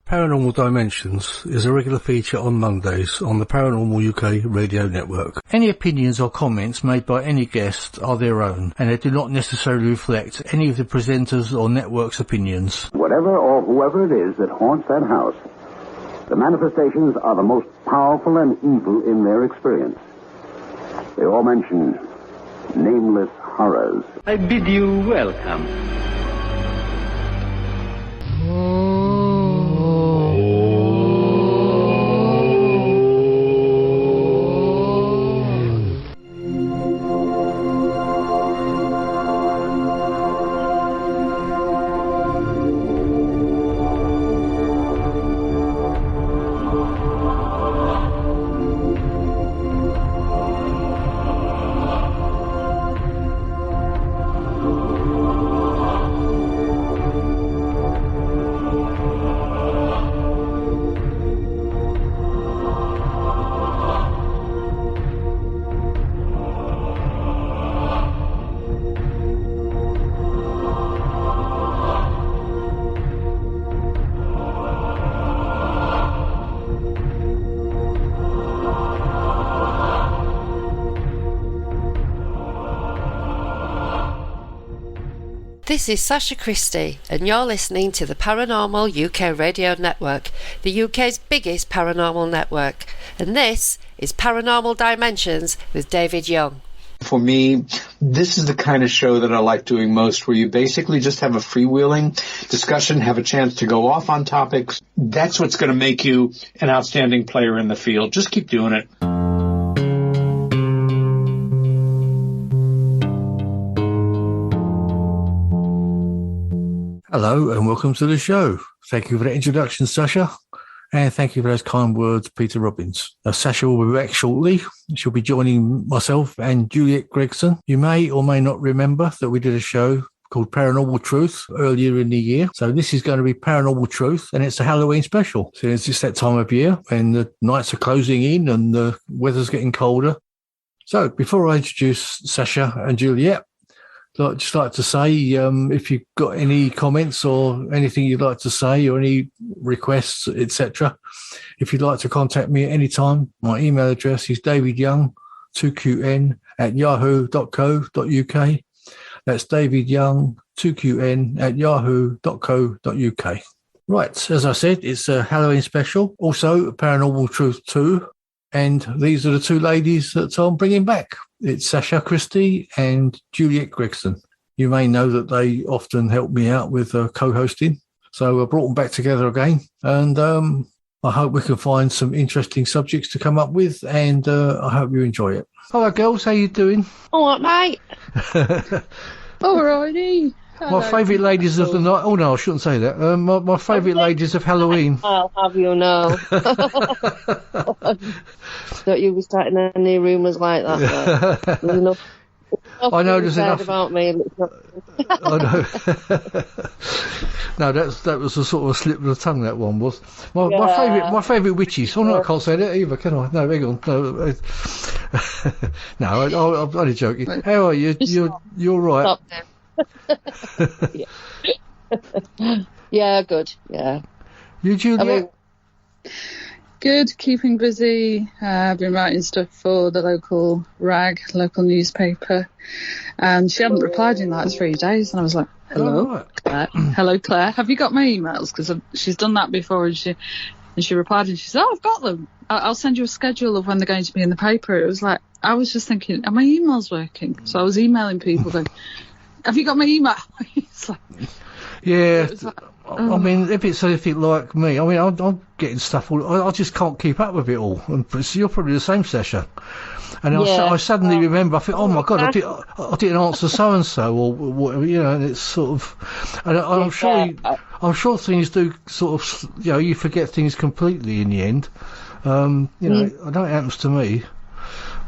Paranormal Dimensions is a regular feature on Mondays on the Paranormal UK radio network. Any opinions or comments made by any guest are their own, and they do not necessarily reflect any of the presenters or network's opinions. Whatever or whoever it is that haunts that house, the manifestations are the most powerful and evil in their experience. They all mention nameless horrors. I bid you welcome. This is Sacha Christie, and you're listening to the Paranormal UK Radio Network, the UK's biggest paranormal network. And this is Paranormal Dimensions with David Young. For me, this is the kind of show that I like doing most, where you basically just have a freewheeling discussion, have a chance to go off on topics. That's what's going to make you an outstanding player in the field. Just keep doing it. Hello and welcome to the show. Thank you for the introduction, Sacha, and thank you for those kind words, Peter Robbins. Now, Sacha will be back shortly. She'll be joining myself and Juliette Gregson. You may or may not remember that we did a show called Paranormal Truth earlier in the year. So this is going to be Paranormal Truth, and it's a Halloween special. So it's just that time of year when the nights are closing in and the weather's getting colder. So before I introduce Sacha and Juliette, I'd just like to say, if you've got any comments or anything you'd like to say or any requests, etc., if you'd like to contact me at any time, my email address is davidyoung2qn@yahoo.co.uk. That's davidyoung2qn@yahoo.co.uk. Right, as I said, it's a Halloween special, also Paranormal Truth 2, and these are the two ladies that I'm bringing back. It's Sacha Christie and Juliette Gregson. You may know that they often help me out with co-hosting. So I brought them back together again. And I hope we can find some interesting subjects to come up with. And I hope you enjoy it. Hello, girls. How you doing? All right, mate. Alrighty. My favourite ladies of the night. Oh, no, I shouldn't say that. My favourite ladies of Halloween. I'll have you know. Don't you be starting any rumours like that. There's enough I know there's enough about me. I know. No, that was a sort of a slip of the tongue. That one was my favourite witches. Oh no, I can't say that either, can I? No, hang on. No, I'm only joking. How are you? You're right. Yeah, good. Yeah. You, Juliette? Good, keeping busy. I've been writing stuff for the local local newspaper, and she hadn't replied in like 3 days, and I was like, hello, Claire. Hello, Claire, have you got my emails? Because she's done that before, and she replied, and she said, oh, I've got them. I'll send you a schedule of when they're going to be in the paper. It was like, I was just thinking, are my emails working? So I was emailing people going, have you got my email? It's like, yeah. I mean, if it's anything like me, I mean, I'm getting stuff I just can't keep up with it all. And so you're probably the same, Sacha. And I suddenly remember, I think, oh my God, I didn't answer so and so, or whatever, you know. And it's sort of, and I'm sure things do sort of, you know, you forget things completely in the end. You know, I know it happens to me.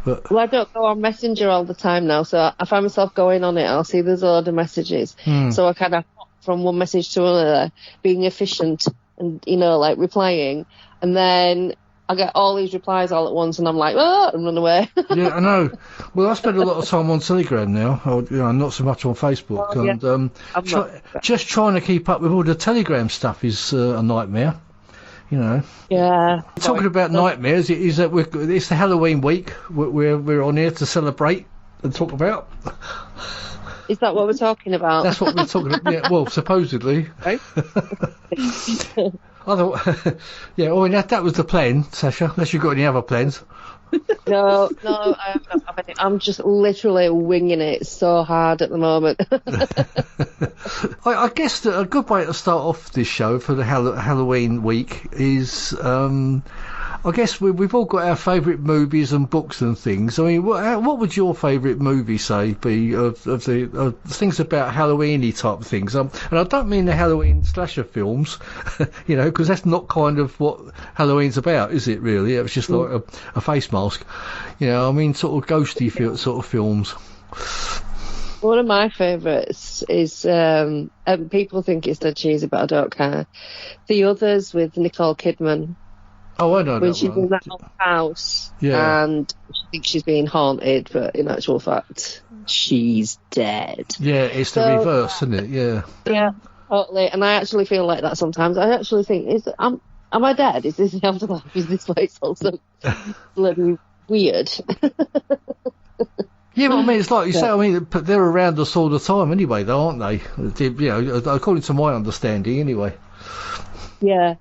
But well, I don't go on Messenger all the time now, so I find myself going on it. I'll see there's a lot of messages, so I kind of hop from one message to another, being efficient and, you know, like replying, and then I get all these replies all at once, and I'm like, oh, and run away. Yeah, I know. Well, I spend a lot of time on Telegram now, or, you know, not so much on Facebook, and just trying to keep up with all the Telegram stuff is a nightmare. You know. Yeah. Talking about nightmares, it's the Halloween week. We're on here to celebrate and talk about. Is that what we're talking about? That's what we're talking about. Yeah, well, supposedly. Right? Yeah, I mean, that was the plan, Sacha, unless you've got any other plans. No, I don't have any. I'm just literally winging it so hard at the moment. I guess that a good way to start off this show for the Halloween week is, I guess we've all got our favourite movies and books and things. I mean, what would your favourite movie, say, be of the things about Halloween-y type of things? And I don't mean the Halloween slasher films, you know, because that's not kind of what Halloween's about, is it, really? It was just like a face mask. You know, I mean, sort of ghosty sort of films. One of my favourites is, and people think it's dead cheesy, but I don't care, The Others with Nicole Kidman. Oh, I know that when she's one. in that old house, Yeah. and she thinks she's being haunted, but in actual fact, she's dead. Yeah, it's the reverse, isn't it? Yeah. Yeah, totally. And I actually feel like that sometimes. I actually think, am I dead? Is this the afterlife? Is this place also bloody weird? Yeah, but I mean, it's like you say, I mean, they're around us all the time anyway, though, aren't they? You know, according to my understanding, anyway. Yeah.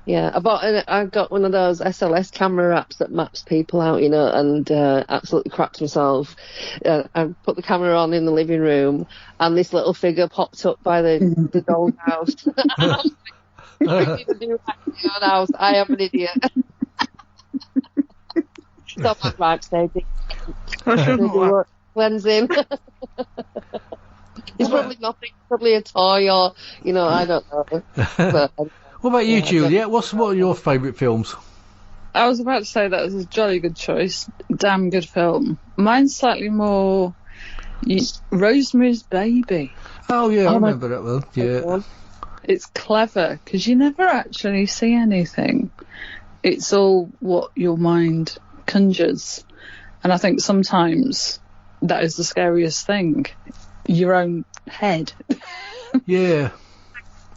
Yeah, I got one of those SLS camera apps that maps people out, you know, and absolutely cracked myself. I put the camera on in the living room, and this little figure popped up by the doll's house. House. I am an idiot. Stop at backstage. Cleansing. It's probably nothing. Probably a toy, or you know, I don't know. But, what about you, Juliette? What are your favourite films? I was about to say that was a jolly good choice. Damn good film. Mine's slightly more Rosemary's Baby. Oh, yeah, I remember that one. Yeah. It's clever because you never actually see anything. It's all what your mind conjures. And I think sometimes that is the scariest thing. Your own head. Yeah.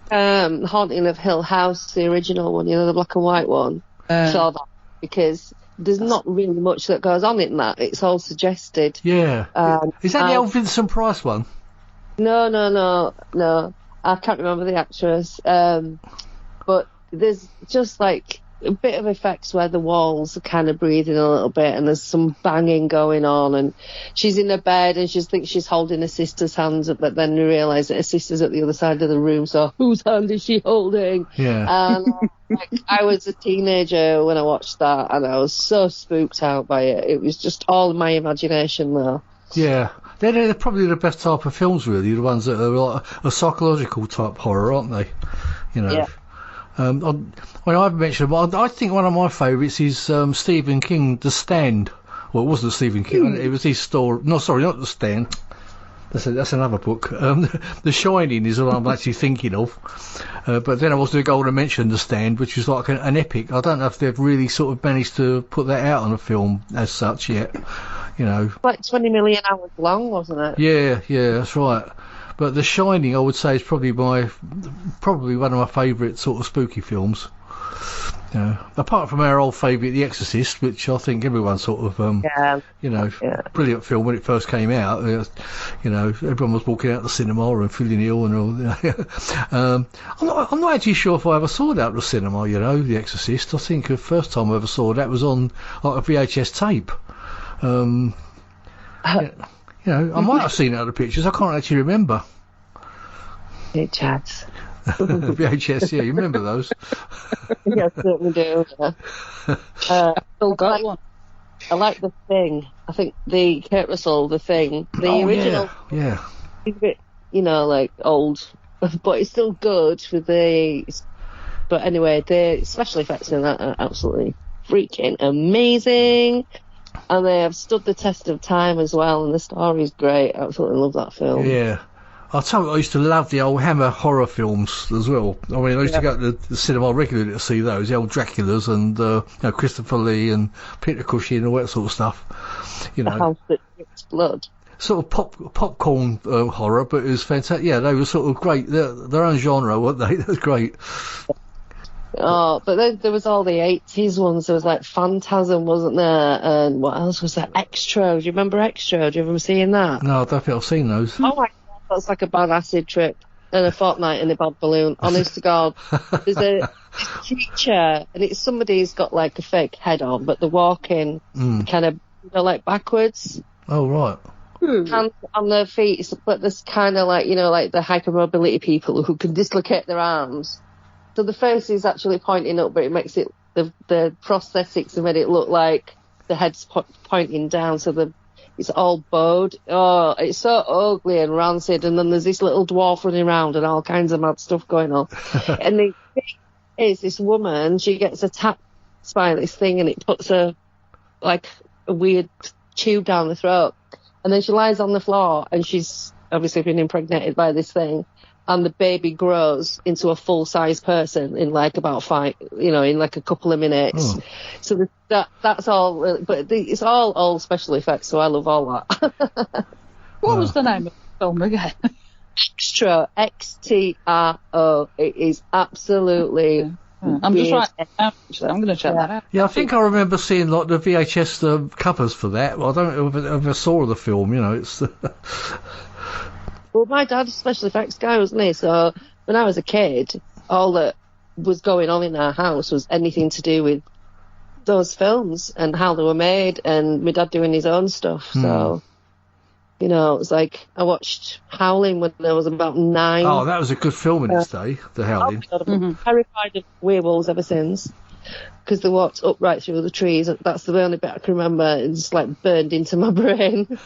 Haunting of Hill House, the original one, you know, the black and white one. Saw that because there's not really much that goes on in that. It's all suggested. Yeah. Is that the old Vincent Price one? No. I can't remember the actress. But there's just like a bit of effects where the walls are kind of breathing a little bit, and there's some banging going on, and she's in her bed and she thinks she's holding her sister's hands, but then you realise that her sister's at the other side of the room, so whose hand is she holding? Yeah. And I was a teenager when I watched that, and I was so spooked out by it. It was just all in my imagination though. Yeah. They're probably the best type of films, really, the ones that are like a psychological type horror, aren't they? You know. Yeah. When I've mentioned, I think one of my favourites is Stephen King, The Stand. Well, it wasn't Stephen King. It was his story. No, sorry, not The Stand. That's another book. The Shining is the one I'm actually thinking of. But then I was going to mention The Stand, which is like an epic. I don't know if they've really sort of managed to put that out on a film as such yet. You know. Like 20 million hours long, wasn't it? Yeah, that's right. But The Shining, I would say, is probably one of my favourite sort of spooky films. You know, apart from our old favourite, The Exorcist, which I think everyone sort of, brilliant film when it first came out. You know, everyone was walking out the cinema and feeling ill and all. I'm not actually sure if I ever saw that at the cinema. You know, The Exorcist. I think the first time I ever saw that was on like a VHS tape. You know, I might have seen it in the pictures. I can't actually remember. VHS. VHS, yeah, you remember those? Yes, certainly do. Yeah. Still got one. I like The Thing. I think the Kurt Russell, The Thing, the original. Yeah. It's a bit, you know, like old, but it's still good with the. But anyway, the special effects in that are absolutely freaking amazing. And they have stood the test of time as well, and the story's great. I absolutely love that film. Yeah. I'll tell you, I used to love the old Hammer horror films as well. I mean, I used to go to the cinema regularly to see those, the old Draculas and Christopher Lee and Peter Cushing and all that sort of stuff. You know, The House That Drips Blood. Sort of popcorn horror, but it was fantastic. Yeah, they were sort of great. Their own genre, weren't they? That was great. Oh, but then there was all the 80s ones. There was like Phantasm, wasn't there? And what else was there? Extra. Do you remember Extra? Do you ever seen that? No, I don't think I've seen those. Oh my God, that's like a bad acid trip and a fortnight in a bad balloon. Honest to God. There's a creature, and it's somebody who's got like a fake head on, but they're walking kind of, like backwards. Oh, right. Hands on their feet, but there's kind of like, like the hypermobility people who can dislocate their arms. So the face is actually pointing up, but it makes it, the prosthetics have made it look like the head's pointing down, so it's all bowed. Oh, it's so ugly and rancid, and then there's this little dwarf running around and all kinds of mad stuff going on. And the thing is, this woman, she gets attacked by this thing, and it puts her, like, a weird tube down the throat. And then she lies on the floor, and she's obviously been impregnated by this thing. And the baby grows into a full-size person in like about in like a couple of minutes. Oh. So that's all, but it's all old special effects, so I love all that. What was the name of the film again? Extra, XTRO. It is absolutely... I'm just right. Actually, I'm going to check that out. Yeah, I think I remember seeing like the VHS covers for that. Well, I don't know if I ever saw the film. It's... Well, my dad's a special effects guy, wasn't he? So when I was a kid, all that was going on in our house was anything to do with those films and how they were made, and my dad doing his own stuff. So, it was like I watched Howling when I was about 9. Oh, that was a good film in its day, The Howling. I've been terrified of werewolves ever since, because they walked up right through the trees. That's the only bit I can remember. It's like burned into my brain.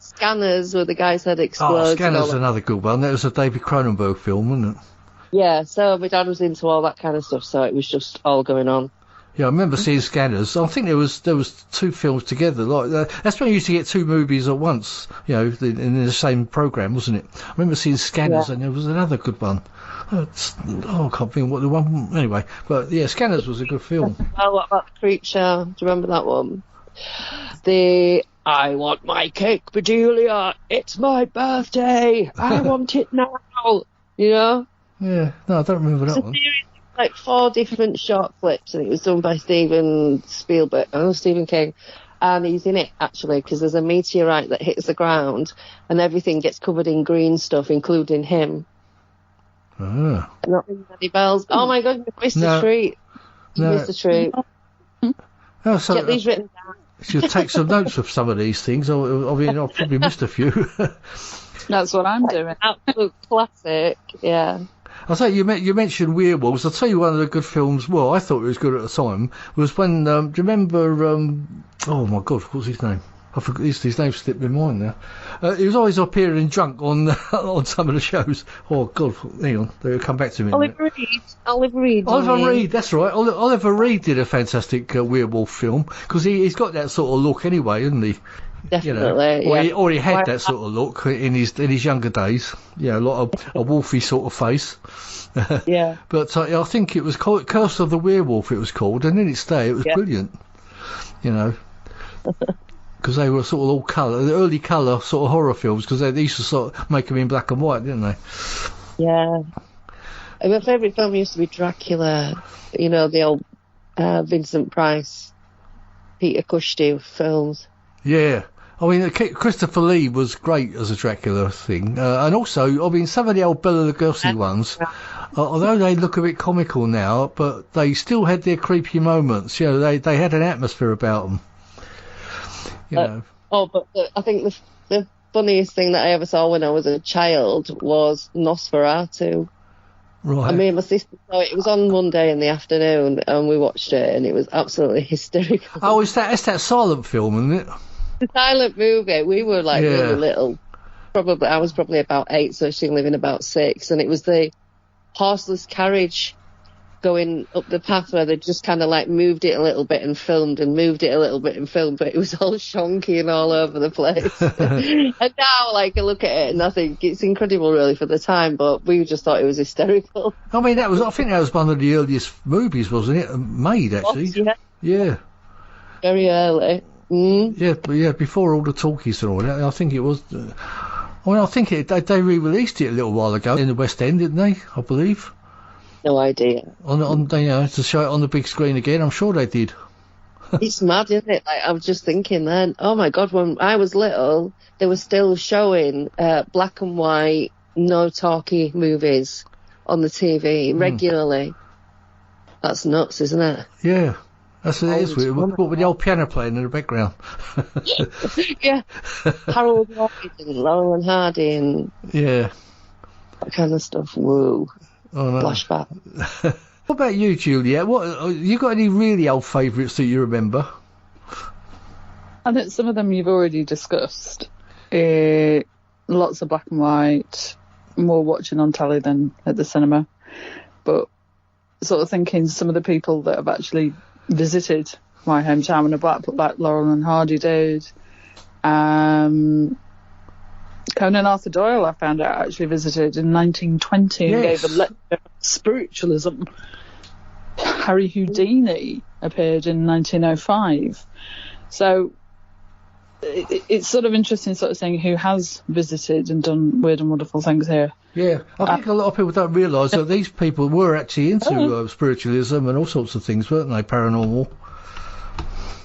Scanners, where the guy's head explodes. Oh, Scanners, another good one. That was a David Cronenberg film, wasn't it? Yeah, so my dad was into all that kind of stuff, so it was just all going on. Yeah, I remember seeing Scanners. I think there was 2 films together. Like that's when you used to get 2 movies at once, in the same programme, wasn't it? I remember seeing Scanners, and there was another good one. I can't think what the one... Anyway, but yeah, Scanners was a good film. Oh, what about The Creature? Do you remember that one? I want my cake, Bedelia. It's my birthday. I want it now. Yeah, no, I don't remember that one. Like 4 different short clips, and it was done by Stephen King. And he's in it, actually, because there's a meteorite that hits the ground, and everything gets covered in green stuff, including him. Ah. Not ringing any bells. Oh, my God, you missed a treat. You missed a treat. Oh, so, get these written down. Should take some notes of some of these things. I mean, I've probably missed a few. That's what I'm doing. Absolute classic, yeah. I'll say you mentioned werewolves. I'll tell you one of the good films. Well, I thought it was good at the time. Was when do you remember? Oh my God, what's his name? I forgot his name slipped my mind now. He was always appearing drunk on some of the shows. Oh God, hang on, they'll come back to me. Oliver Reed. That's right. Oliver Reed did a fantastic werewolf film, because he's got that sort of look anyway, hasn't he? Definitely. Or he had that sort of look in his younger days. Yeah, a lot of a wolfy sort of face. Yeah. But I think it was called Curse of the Werewolf. It was called, and in its day, it was brilliant. Because they were sort of all colour, the early colour sort of horror films, because they used to sort of make them in black and white, didn't they? Yeah. My favourite film used to be Dracula, the old Vincent Price, Peter Cushing films. Yeah. I mean, Christopher Lee was great as a Dracula thing. And also, I mean, some of the old Bela Lugosi ones, although they look a bit comical now, but they still had their creepy moments. They had an atmosphere about them. But I think the funniest thing that I ever saw when I was a child was Nosferatu. Right. I mean, my sister saw it. It was on Monday in the afternoon, and we watched it, and it was absolutely hysterical. Oh, it's that silent film, isn't it? The silent movie. We were really little. I was probably about 8, so she lived in about 6, and it was the horseless carriage going up the path where they just kind of moved it a little bit and filmed, and moved it a little bit and filmed, but it was all shonky and all over the place. And now, I look at it and I think it's incredible, really, for the time, but we just thought it was hysterical. I mean, I think that was one of the earliest movies, wasn't it? Made, actually. Yeah. Very early. Yeah, before all the talkies and all that, I think it was. I think they re-released it a little while ago in the West End, didn't they? I believe. No idea. To show it on the big screen again. I'm sure they did. It's mad, isn't it? Like, I was just thinking then, oh my God, when I was little, they were still showing black and white, no talkie movies on the TV regularly. That's nuts, isn't it? Yeah. That's what it is. With the old piano playing in the background. Yeah. Harold Lloyd and Laurel and Hardy and that kind of stuff. Whoa. Oh, no. Flashback. What about you, Juliette? What you got any really old favourites that you remember? I think some of them you've already discussed. Lots of black and white, more watching on telly than at the cinema. But sort of thinking some of the people that have actually visited my hometown in a Blackpool, like Laurel and Hardy did. Conan Arthur Doyle, I found out, actually visited in 1920 and gave a lecture on spiritualism. Harry Houdini appeared in 1905. So it's sort of interesting sort of seeing who has visited and done weird and wonderful things here. Yeah, I think a lot of people don't realise that these people were actually into spiritualism and all sorts of things, weren't they? Paranormal.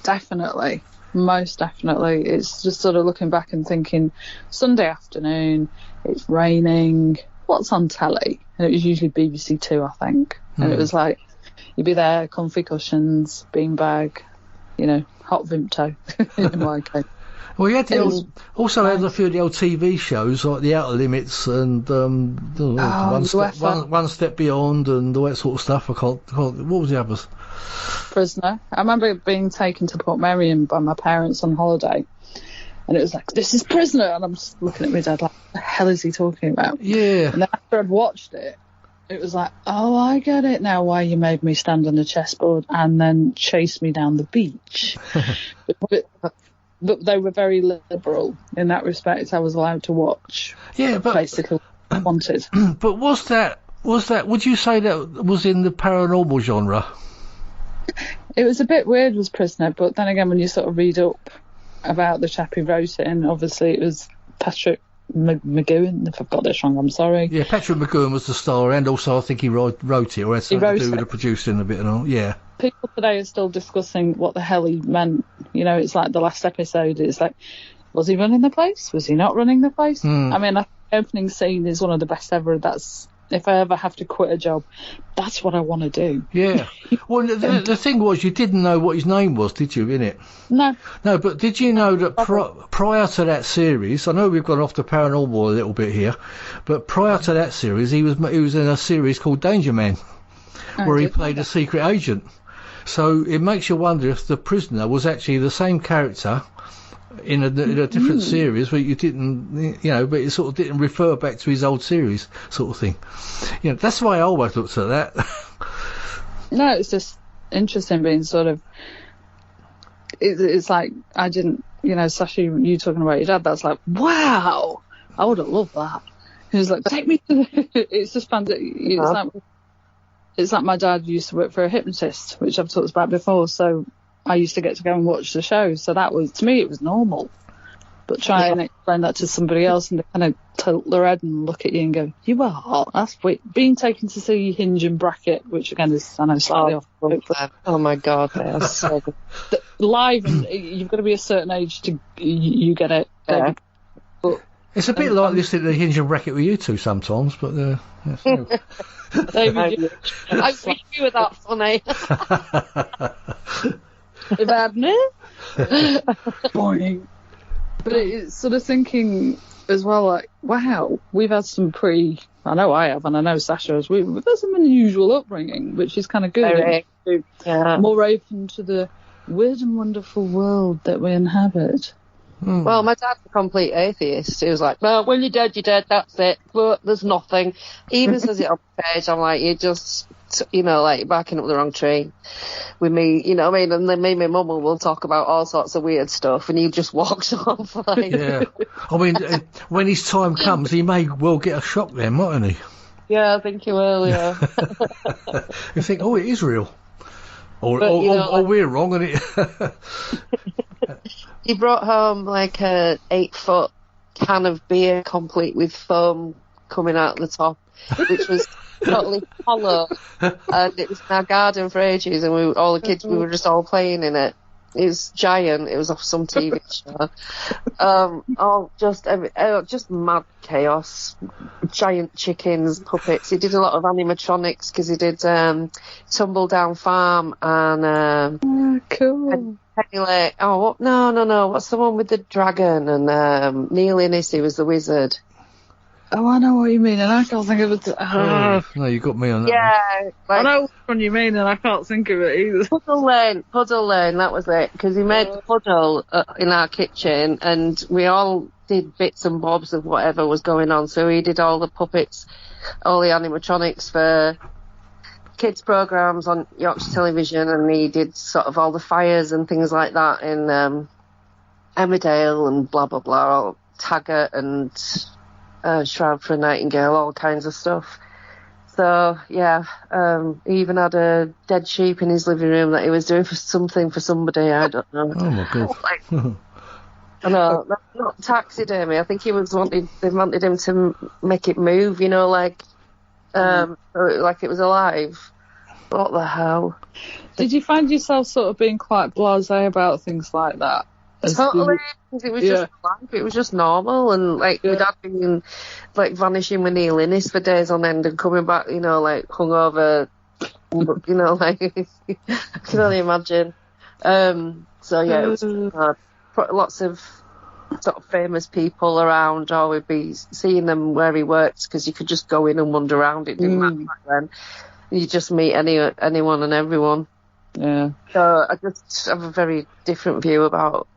Definitely. Most definitely. It's just sort of looking back and thinking, Sunday afternoon, it's raining, what's on telly? And it was usually BBC Two, I think. And it was like, you'd be there, comfy cushions, beanbag, hot Vimto in my case. Well, you had also had a few of the old TV shows like The Outer Limits and One Step Beyond and all that sort of stuff. I can't. What was the others? Prisoner. I remember being taken to Port Merion by my parents on holiday, and it was like, "This is Prisoner," and I'm just looking at my dad like, "What the hell is he talking about?" Yeah. And then after I'd watched it, it was like, "Oh, I get it now. Why you made me stand on a chessboard and then chase me down the beach." But they were very liberal in that respect. I was allowed to watch. Yeah, but basically what I wanted. But was that? Would you say that was in the paranormal genre? It was a bit weird, was Prisoner, but then again, when you sort of read up about the chap who wrote it, and obviously it was Patrick McGowan. If I've got this wrong, I'm sorry. Yeah, Patrick McGowan was the star, and also I think he wrote it, or had something to do with the producing a bit and all. Yeah. People today are still discussing what the hell he meant. It's like the last episode. It's like, was he running the place? Was he not running the place? I mean, the opening scene is one of the best ever. That's, if I ever have to quit a job, that's what I want to do. Yeah. Well, the thing was, you didn't know what his name was, did you, innit? No. No, but did you know that prior to that series, I know we've gone off the paranormal a little bit here, but prior to that series, he was in a series called Danger Man, where he played a secret agent. So it makes you wonder if the Prisoner was actually the same character in a different series, where you didn't, but it sort of didn't refer back to his old series, sort of thing. That's why I always looked at that. No, it's just interesting being sort of. It's like I didn't, Sacha, you talking about your dad. That's like, wow, I would have loved that. He was like, take me to the. It's just fun. It's like my dad used to work for a hypnotist, which I've talked about before, so I used to get to go and watch the show. So that was, to me, it was normal. But try and explain that to somebody else and they kind of tilt their head and look at you and go, you are hot, that's weird. Being taken to see Hinge and Bracket, which again is, I know, slightly off. Oh my God, that's so good. Live, and you've got to be a certain age to, you get it. Yeah. But, it's a bit like listening to Hinge and Bracket with you two sometimes, but David, I wish you were that funny. If I hadn't boing. But it's sort of thinking as well, like, wow, we've had some I know I have, and I know Sacha has, we've had some unusual upbringing, which is kind of good. More open to the weird and wonderful world that we inhabit. Well, my dad's a complete atheist. He was like, no, when you're dead, that's it. But there's nothing. He even says it on page. I'm like, you're just, like backing up the wrong tree with me, what I mean? And then me and my mum will talk about all sorts of weird stuff, and he just walks off. Like. Yeah. I mean, when his time comes, he may well get a shock then, mightn't he? Yeah, I think he will, yeah. You think, oh, it is real. Or we're wrong, and it... He brought home like a 8-foot can of beer complete with foam coming out the top, which was totally hollow, and it was in our garden for ages, and all the kids, we were just all playing in it. It was giant. It was off some TV show. Just mad chaos. Giant chickens, puppets. He did a lot of animatronics because he did Tumble Down Farm and cool. Penny Lake. Oh, no. What's the one with the dragon and Neil Innes? He was the wizard. Oh, I know what you mean, and I can't think of it. No, you got me on that. Yeah, I know which one you mean, and I can't think of it either. Puddle Lane, that was it. Because he made the puddle in our kitchen, and we all did bits and bobs of whatever was going on. So he did all the puppets, all the animatronics for kids' programmes on Yorkshire Television, and he did sort of all the fires and things like that in Emmerdale and blah, blah, blah, all Taggart and... Shroud for a Nightingale, all kinds of stuff. So, yeah, he even had a dead sheep in his living room that he was doing for something for somebody, I don't know. Oh, my God. I know, not taxidermy. I think they wanted him to make it move, like it was alive. What the hell? Did you find yourself sort of being quite blasé about things like that? Totally. It was just life. It was just normal, and my dad being vanishing with Neil Innes for days on end and coming back, hungover. I can only imagine. So yeah, it was lots of sort of famous people around, or we'd be seeing them where he worked because you could just go in and wander around. It didn't matter back then. You just meet anyone and everyone. Yeah. So I just have a very different view about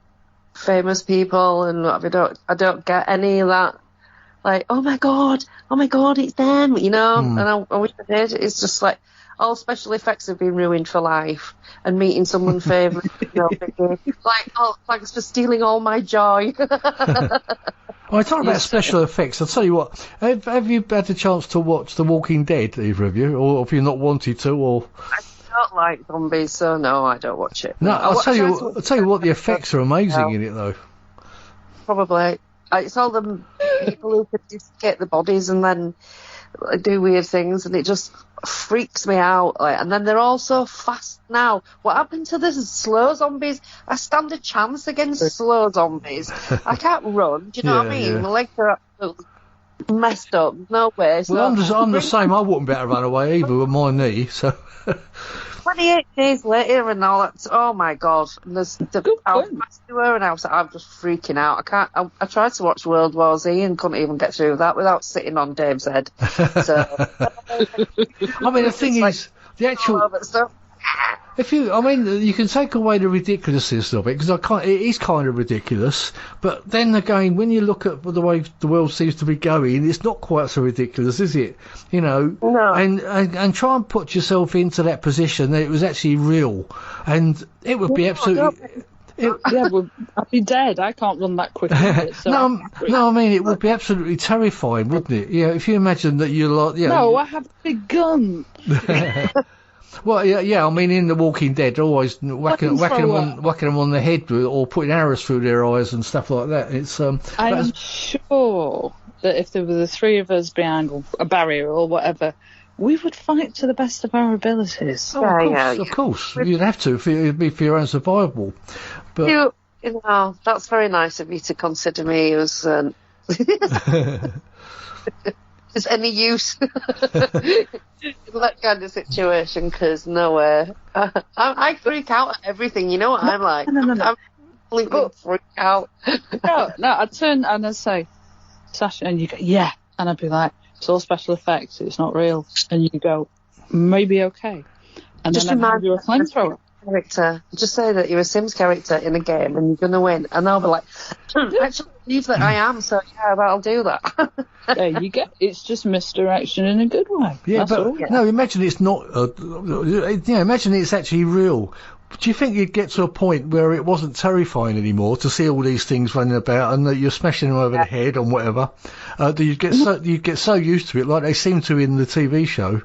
famous people, and I don't get any of that, oh my god, it's them, and I wish I did. It's just all special effects have been ruined for life, and meeting someone favourite, it's just stealing all my joy. I talk about special effects. I'll tell you what. Have you had a chance to watch The Walking Dead, either of you, or if you not wanted to, or? I don't like zombies, so no, I don't watch it. No, I'll tell you what. The effects are amazing in it, though. Probably, it's all the people who could get the bodies and then do weird things, and it just freaks me out. And then they're all so fast now. What happened to the slow zombies? I stand a chance against slow zombies. I can't run. Do you know what I mean? Yeah. My legs are absolutely messed up. No way. So I'm the same. I wouldn't be able to run away either with my knee. So 28 days later and all that. Oh my god! I was fast to her, and I'm just freaking out. I tried to watch World War Z and couldn't even get through that without sitting on Dave's head. So I mean, the thing is, the actual. You can take away the ridiculousness of it, because it is kind of ridiculous, but then again, when you look at the way the world seems to be going, it's not quite so ridiculous, is it? No. And try and put yourself into that position that it was actually real, and it would be absolutely... I'd be dead. I can't run that quick. It would be absolutely terrifying, wouldn't it? Yeah, if you imagine that you're like... No, I have a big gun. Well, yeah. I mean, in The Walking Dead, they're always whacking them on the head or putting arrows through their eyes and stuff like that. It's I'm sure that if there were the three of us behind a barrier or whatever, we would fight to the best of our abilities. Of course, you'd have to. It'd be for your own survival. But that's very nice of you to consider me as. Is any use in that kind of situation? Because no way. I freak out at everything. You know what I'm like? No. I'm completely freaked out. No, I'd turn and I'd say, Sacha, and you go, yeah. And I'd be like, it's all special effects, it's not real. And you go, maybe okay. And just then I'd have you a flamethrower. Character. Just say that you're a Sims character in a game and you're going to win. And I'll be like, I actually believe that I am, so yeah, I'll do that. There you go. It's just misdirection in a good way. Yeah, That's all. No, imagine it's not. Imagine it's actually real. Do you think you'd get to a point where it wasn't terrifying anymore to see all these things running about and that you're smashing them over the head and whatever? Do you get so used to it, like they seem to in the TV show?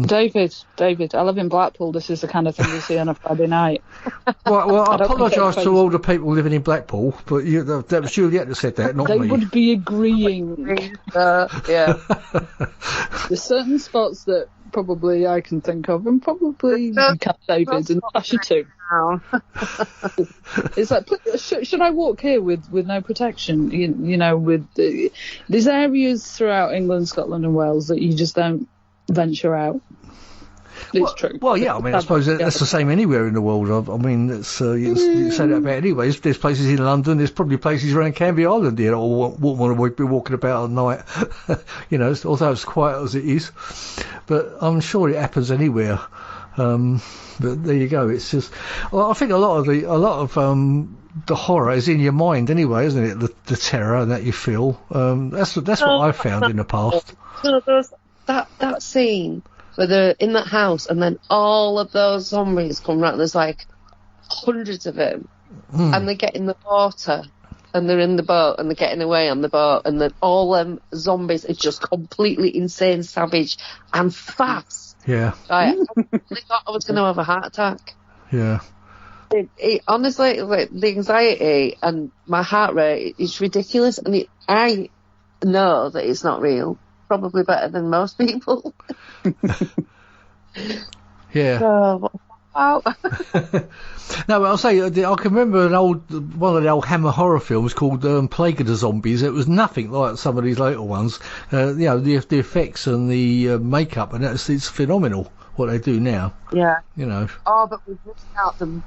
David, I live in Blackpool. This is the kind of thing you see on a Friday night. Well, I apologise to all the people living in Blackpool, but that was Juliette that said that, not me. They would be agreeing. Yeah. There's certain spots that probably I can think of, and probably you can, David, and Sacha too. It's like, should I walk here with no protection? You know, with there's areas throughout England, Scotland, and Wales that you just don't venture out. It's true. Well, yeah, I mean, I suppose that's the same anywhere in the world. I mean, it's, you say that about anyway. There's places in London, there's probably places around Canvey Island here that wouldn't want to be walking about at night, you know, although it's quiet as it is. But I'm sure it happens anywhere. But there you go. It's just, well, I think a lot of the horror is in your mind anyway, isn't it? The terror that you feel. That's what I've found in the past. No, there's that scene where they're in that house and then all of those zombies come round. There's like hundreds of them, and they get in the water and they're in the boat and they're getting away on the boat, and then all them zombies are just completely insane, savage, and fast. Yeah. I thought I was going to have a heart attack. Yeah. It honestly, like, the anxiety and my heart rate is ridiculous, and I know that it's not real. Probably better than most people. Yeah. So, wow. No, I'll say I can remember one of the old Hammer horror films called Plague of the Zombies. It was nothing like some of these later ones. You know, the effects and the makeup, and it's phenomenal what they do now. Yeah. You know. Oh, but we've missed out them.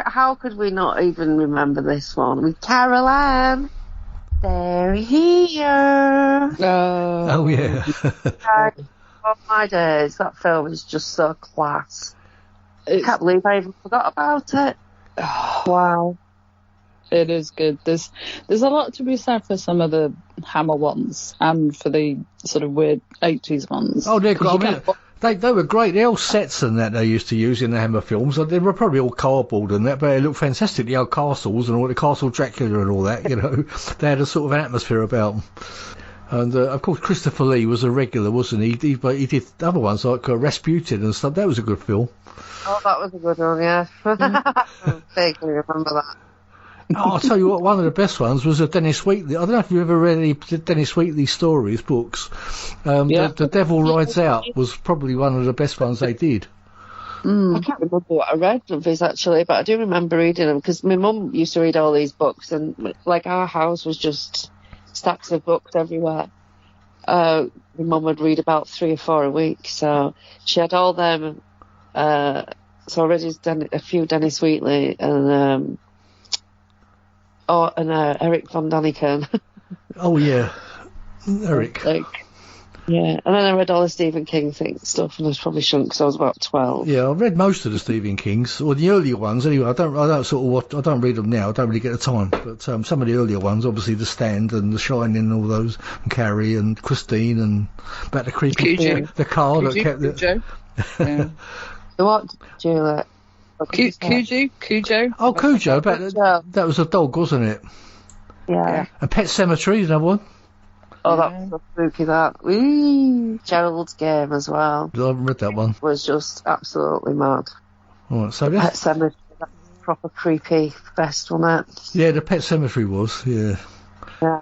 How could we not even remember this one with Carol Ann? They're here. Oh yeah. Oh my days, that film is just so class. I can't believe I even forgot about it. Wow. It is good. There's a lot to be said for some of the Hammer ones and for the sort of weird 80s ones. Oh, they're great. They were great. The old sets and that they used to use in the Hammer films, they were probably all cardboard and that, but they looked fantastic. The old castles and all the Castle Dracula and all that, you know. They had a sort of an atmosphere about them. And, of course, Christopher Lee was a regular, wasn't he? But he did other ones like Rasputin and stuff. That was a good film. Oh, that was a good one, yeah. I vaguely remember that. Oh, I'll tell you what, one of the best ones was Dennis Wheatley. I don't know if you've ever read any Dennis Wheatley stories, books. The Devil Rides Out was probably one of the best ones they did. I can't remember what I read of his, actually, but I do remember reading them, because my mum used to read all these books, and, like, our house was just stacks of books everywhere. My mum would read about 3 or 4 a week, so she had all them. So I read a few Dennis Wheatley and Eric von Daniken. Oh yeah, Eric. Yeah, and then I read all the Stephen King stuff, and I probably shouldn't because I was about 12. Yeah, I've read most of the Stephen Kings, or the earlier ones anyway. I don't read them now. I don't really get the time. But some of the earlier ones, obviously The Stand and The Shining, and all those, and Carrie and Christine, and about the creepy the car that kept Cujo. Yeah. The what, Juliet? Cujo. Oh, Cujo. That was a dog, wasn't it? Yeah. And Pet Sematary, another one. Oh, that was so spooky, that. Ooh, Gerald's Game as well. I haven't read that one. Was just absolutely mad. All right, so Pet Sematary, that proper creepy fest, wasn't it? Yeah, the Pet Sematary was, yeah. Yeah.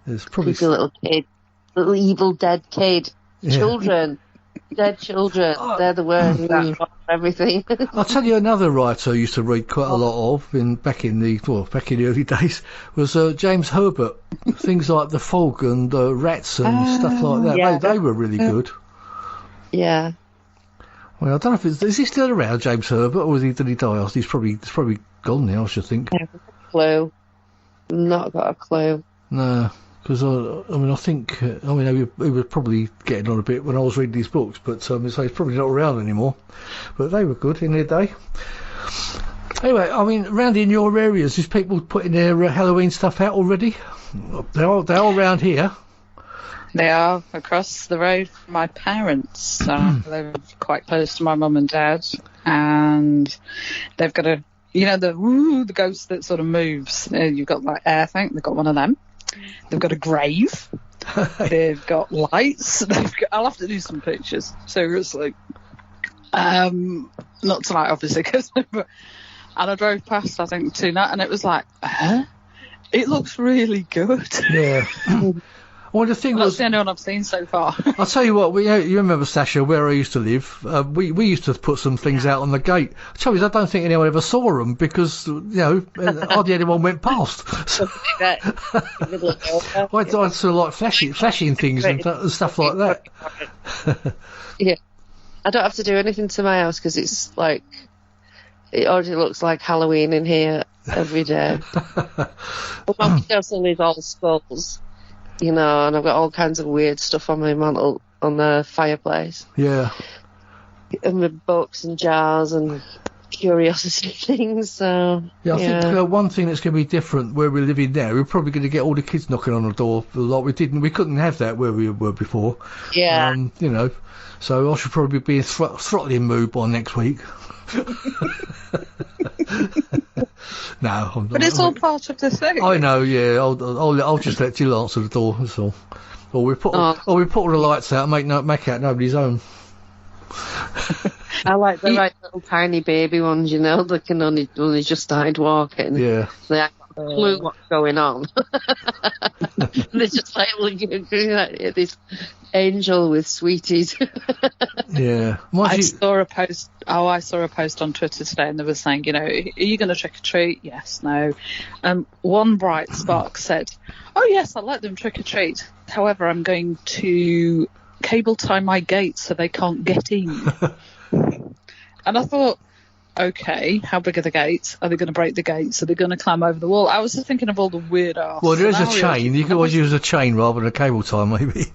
It's probably... Creepy little kid. Little evil dead kid. Yeah. Children. Dead children. They're the worst. Everything. I'll tell you another writer I used to read quite a lot of back in the early days was James Herbert. Things like The Fog and Rats and stuff like that. Yeah. They were really good. Yeah. Well, I don't know if is he still around, James Herbert, or did he die? He's probably gone now, I should think. I haven't got a clue. Not got a clue. No. Because, I think he was probably getting on a bit when I was reading these books, but so he's probably not around anymore. But they were good in their day. Anyway, around in your areas, is people putting their Halloween stuff out already? They're all around here. They are across the road from my parents. I live quite close to my mum and dad, and they've got the ghost that sort of moves. You've got that air thing. They've got one of them. They've got a grave. They've got lights. I'll have to do some pictures. Seriously. Not tonight, obviously, and I drove past, I think, 2 nights, and it was like, it looks really good. Yeah. Well, the thing That's the only one I've seen so far. I'll tell you what, you remember, Sacha, where I used to live? We used to put some things out on the gate. The trouble is, I don't think anyone ever saw them because, hardly anyone went past. So, I sort of like flashing things and stuff like that. Yeah. I don't have to do anything to my house because it's like, it already looks like Halloween in here every day. But my windowsill is all skulls. And I've got all kinds of weird stuff on my mantle, on the fireplace. Yeah. And with books and jars and curiosity things, so... Yeah, I think one thing that's going to be different where we're living now, we're probably going to get all the kids knocking on the door like we couldn't have that where we were before. Yeah. So I should probably be in throttling mood by next week. No, but it's all part of the thing. I know, yeah. I'll just let Jill answer the door. That's all. Or we put all the lights out and make out nobody's home. I like the little tiny baby ones, that can only just started walking. Yeah. They haven't got a clue what's going on. They're just like looking at this angel with sweeties. Yeah. I saw a post on Twitter today, and they were saying, are you going to trick or treat? Yes, no. One bright spark said, oh yes, I'll let them trick or treat. However, I'm going to cable tie my gates so they can't get in. And I thought, okay, how big are the gates? Are they going to break the gates? Are they going to climb over the wall? I was just thinking of all the weird ass. Well, there is a chain. You could always use a chain rather than a cable tie, maybe.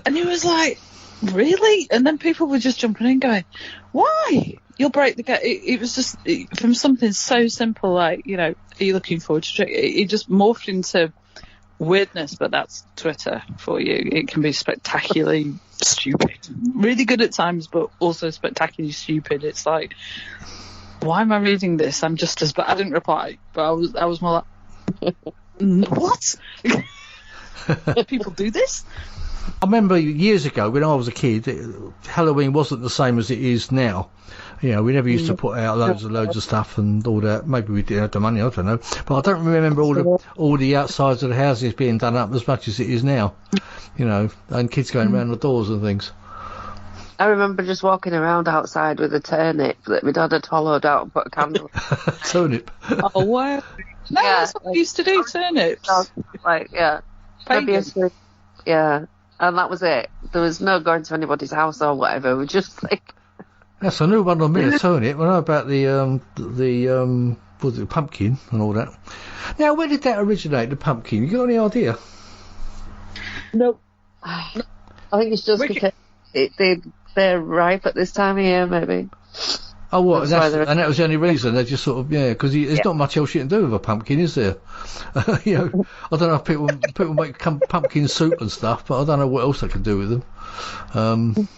And it was like, really? And then people were just jumping in going, why? You'll break the gate. It was just from something so simple like, are you looking forward to trick? It just morphed into weirdness, but that's Twitter for you. It can be spectacularly stupid. Really good at times, but also spectacularly stupid. It's like, why am I reading this? I'm just as bad. I didn't reply, but I was more like, what? People do this? I remember years ago when I was a kid, Halloween wasn't the same as it is now. We never used to put out loads of stuff and all that. Maybe we didn't have the money, I don't know. But I don't remember all the outsides of the houses being done up as much as it is now. And kids going around the doors and things. I remember just walking around outside with a turnip that my dad had hollowed out and put a candle. Turnip. Oh wow! No, that's what we used to do. Turnips. Like yeah, and that was it. There was no going to anybody's house or whatever. We just like. Yes, I knew one on me a turnip. I know about the pumpkin and all that. Now, where did that originate? The pumpkin? You got any idea? Nope. I think it's just because they're ripe at this time of year, maybe. Oh, what? And that was the only reason. They just sort of, because there's not much else you can do with a pumpkin, is there? I don't know if people make pumpkin soup and stuff, but I don't know what else they can do with them.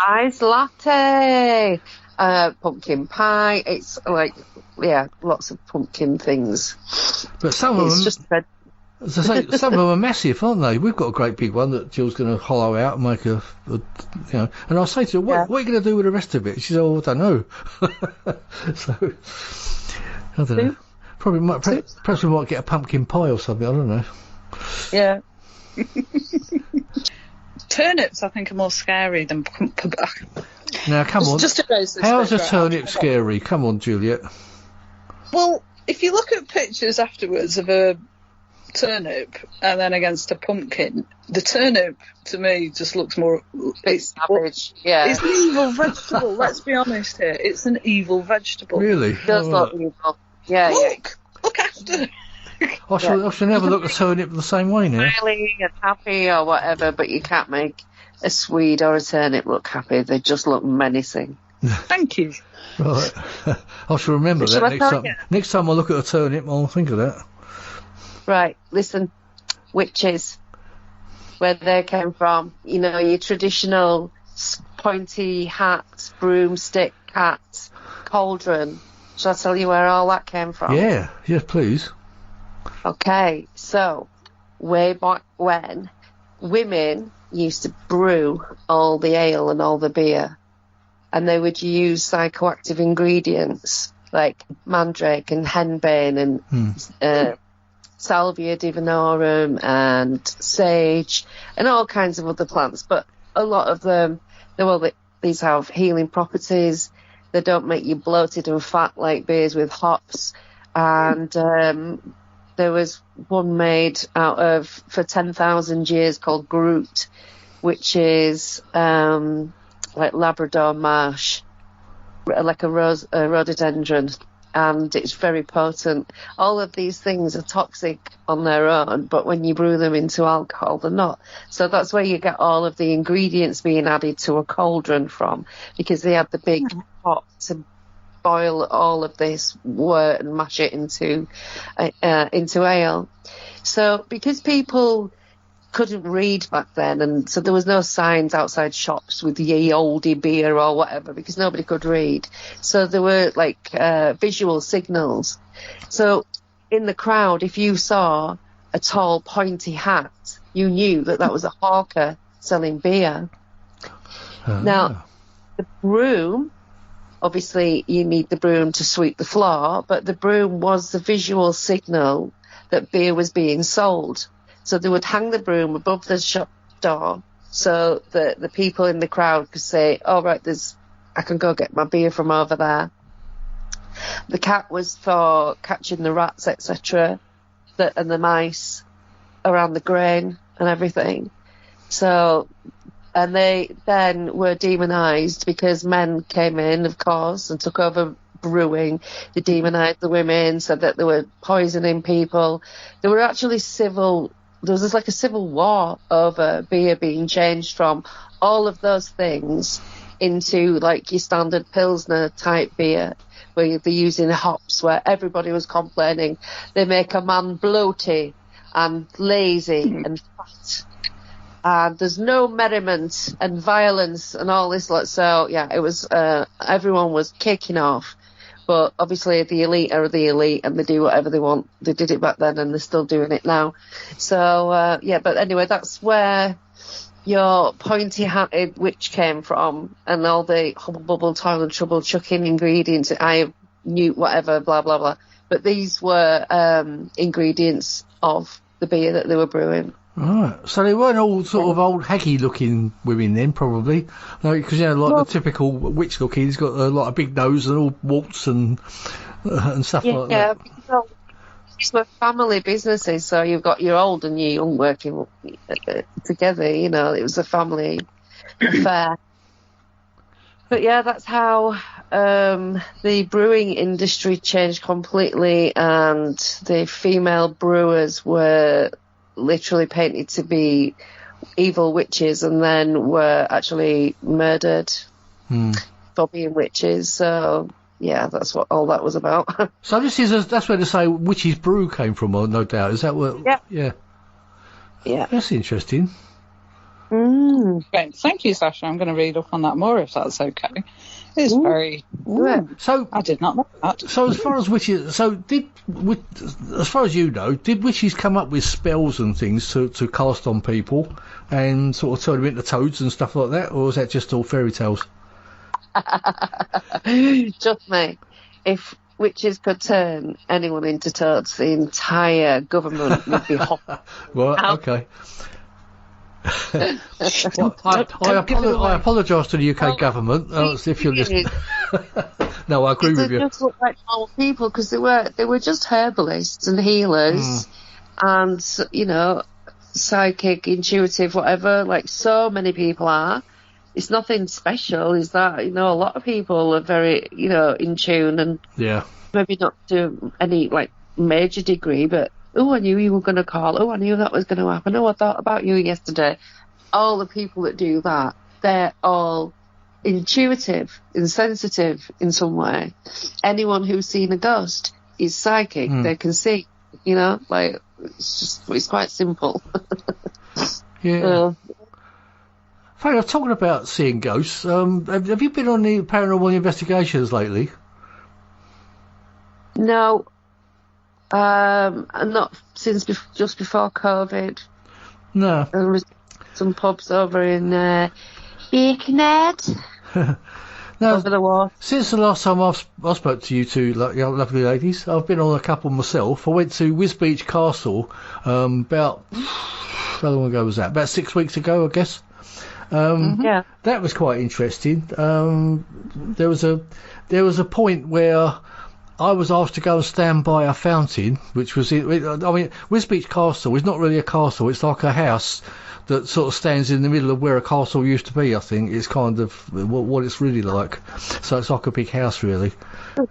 Ice latte, pumpkin pie. It's like, lots of pumpkin things. But some of them, some of them are massive, aren't they? We've got a great big one that Jill's going to hollow out and make a. And I say to her, what are you going to do with the rest of it? She says, I don't know. So, I don't know. Perhaps we might get a pumpkin pie or something. I don't know. Yeah. Turnips, I think, are more scary than. Now, come on. How's a turnip scary? Come on, Juliet. Well, if you look at pictures afterwards of a turnip and then against a pumpkin, the turnip to me just looks more. It's savage. Yeah. It's an evil vegetable. Let's be honest here. It's an evil vegetable. Really? It does look evil. Yeah. Look after. I shall never look at turnip the same way now. Smiling and happy or whatever, but you can't make a Swede or a turnip look happy. They just look menacing. Thank you. Right. I shall remember that next time I look at a turnip, I'll think of that. Right, listen. Witches. where they came from. You know, your traditional pointy hat, broomstick hat, cauldron. Shall I tell you where all that came from? Yeah, yes, please. Okay, so way back when, women used to brew all the ale and all the beer, and they would use psychoactive ingredients like mandrake and henbane and salvia divinorum and sage and all kinds of other plants. But a lot of them, these have healing properties. They don't make you bloated and fat like beers with hops. And there was one made out of, for 10,000 years, called Groot, which is like Labrador marsh, like a rhododendron. And it's very potent. All of these things are toxic on their own, but when you brew them into alcohol, they're not. So that's where you get all of the ingredients being added to a cauldron from, because they had the big pot to boil all of this wort and mash it into ale. So because people couldn't read back then, and so there was no signs outside shops with ye oldie beer or whatever, because nobody could read. So there were like visual signals. So in the crowd, if you saw a tall pointy hat, you knew that was a hawker selling beer. Now the broom, obviously you need the broom to sweep the floor, but the broom was the visual signal that beer was being sold. So they would hang the broom above the shop door so that the people in the crowd could say, oh, right, I can go get my beer from over there. The cat was for catching the rats, etc., and the mice around the grain and everything. So, and they then were demonised because men came in, of course, and took over brewing. They demonised the women, said that they were poisoning people. There were actually there was like a civil war over beer being changed from all of those things into like your standard Pilsner type beer, where they're using hops, where everybody was complaining they make a man bloated and lazy and fat. And there's no merriment and violence and all this lot. So yeah, it was everyone was kicking off. But obviously the elite are the elite and they do whatever they want. They did it back then and they're still doing it now. So, yeah, but anyway, that's where your pointy-hatted witch came from, and all the hubble bubble, toil and trouble, chucking ingredients, I knew whatever, blah, blah, blah. But these were ingredients of the beer that they were brewing. Right, so they weren't all sort of old haggy-looking women then, probably, because the typical witch-looking, he's got a lot of big nose and all warts and stuff like that. Yeah, these were family businesses, so you've got your old and your young working together. You know, it was a family affair. But yeah, that's how the brewing industry changed completely, and the female brewers were literally painted to be evil witches and then were actually murdered for being witches. So yeah, that's what all that was about. So that's where to say witch's brew came from, no doubt. Is that what? Yeah. That's interesting. Great. Thank you, Sacha. I'm going to read up on that more if that's okay. It's very. So I did not know that. So as far as witches, as far as you know, did witches come up with spells and things to cast on people and sort of turn them into toads and stuff like that, or was that just all fairy tales? Just me. If witches could turn anyone into toads, the entire government would be hot. Well, okay. Well, I apologise to the UK government. If you're listening. No, I agree with you. They just looked like normal people because they were just herbalists and healers, and psychic, intuitive, whatever. Like so many people are. It's nothing special. Is that a lot of people are very in tune and maybe not to any like major degree, but. Oh, I knew you were going to call. Oh, I knew that was going to happen. Oh, I thought about you yesterday. All the people that do that, they're all intuitive and sensitive in some way. Anyone who's seen a ghost is psychic. They can see, it's quite simple. Yeah. Funny, I'm talking about seeing ghosts. Have you been on the paranormal investigations lately? No. Not since just before COVID. No. There was some pubs over in Birkenhead. No, over the wall. Since the last time I spoke to you two lovely ladies, I've been on a couple myself. I went to Wisbeach Castle about, how long ago was that? About 6 weeks ago, I guess. Yeah. That was quite interesting. There was a point where I was asked to go and stand by a fountain, which was, Wisbeach Castle is not really a castle. It's like a house that sort of stands in the middle of where a castle used to be, I think. It's kind of what it's really like. So it's like a big house, really.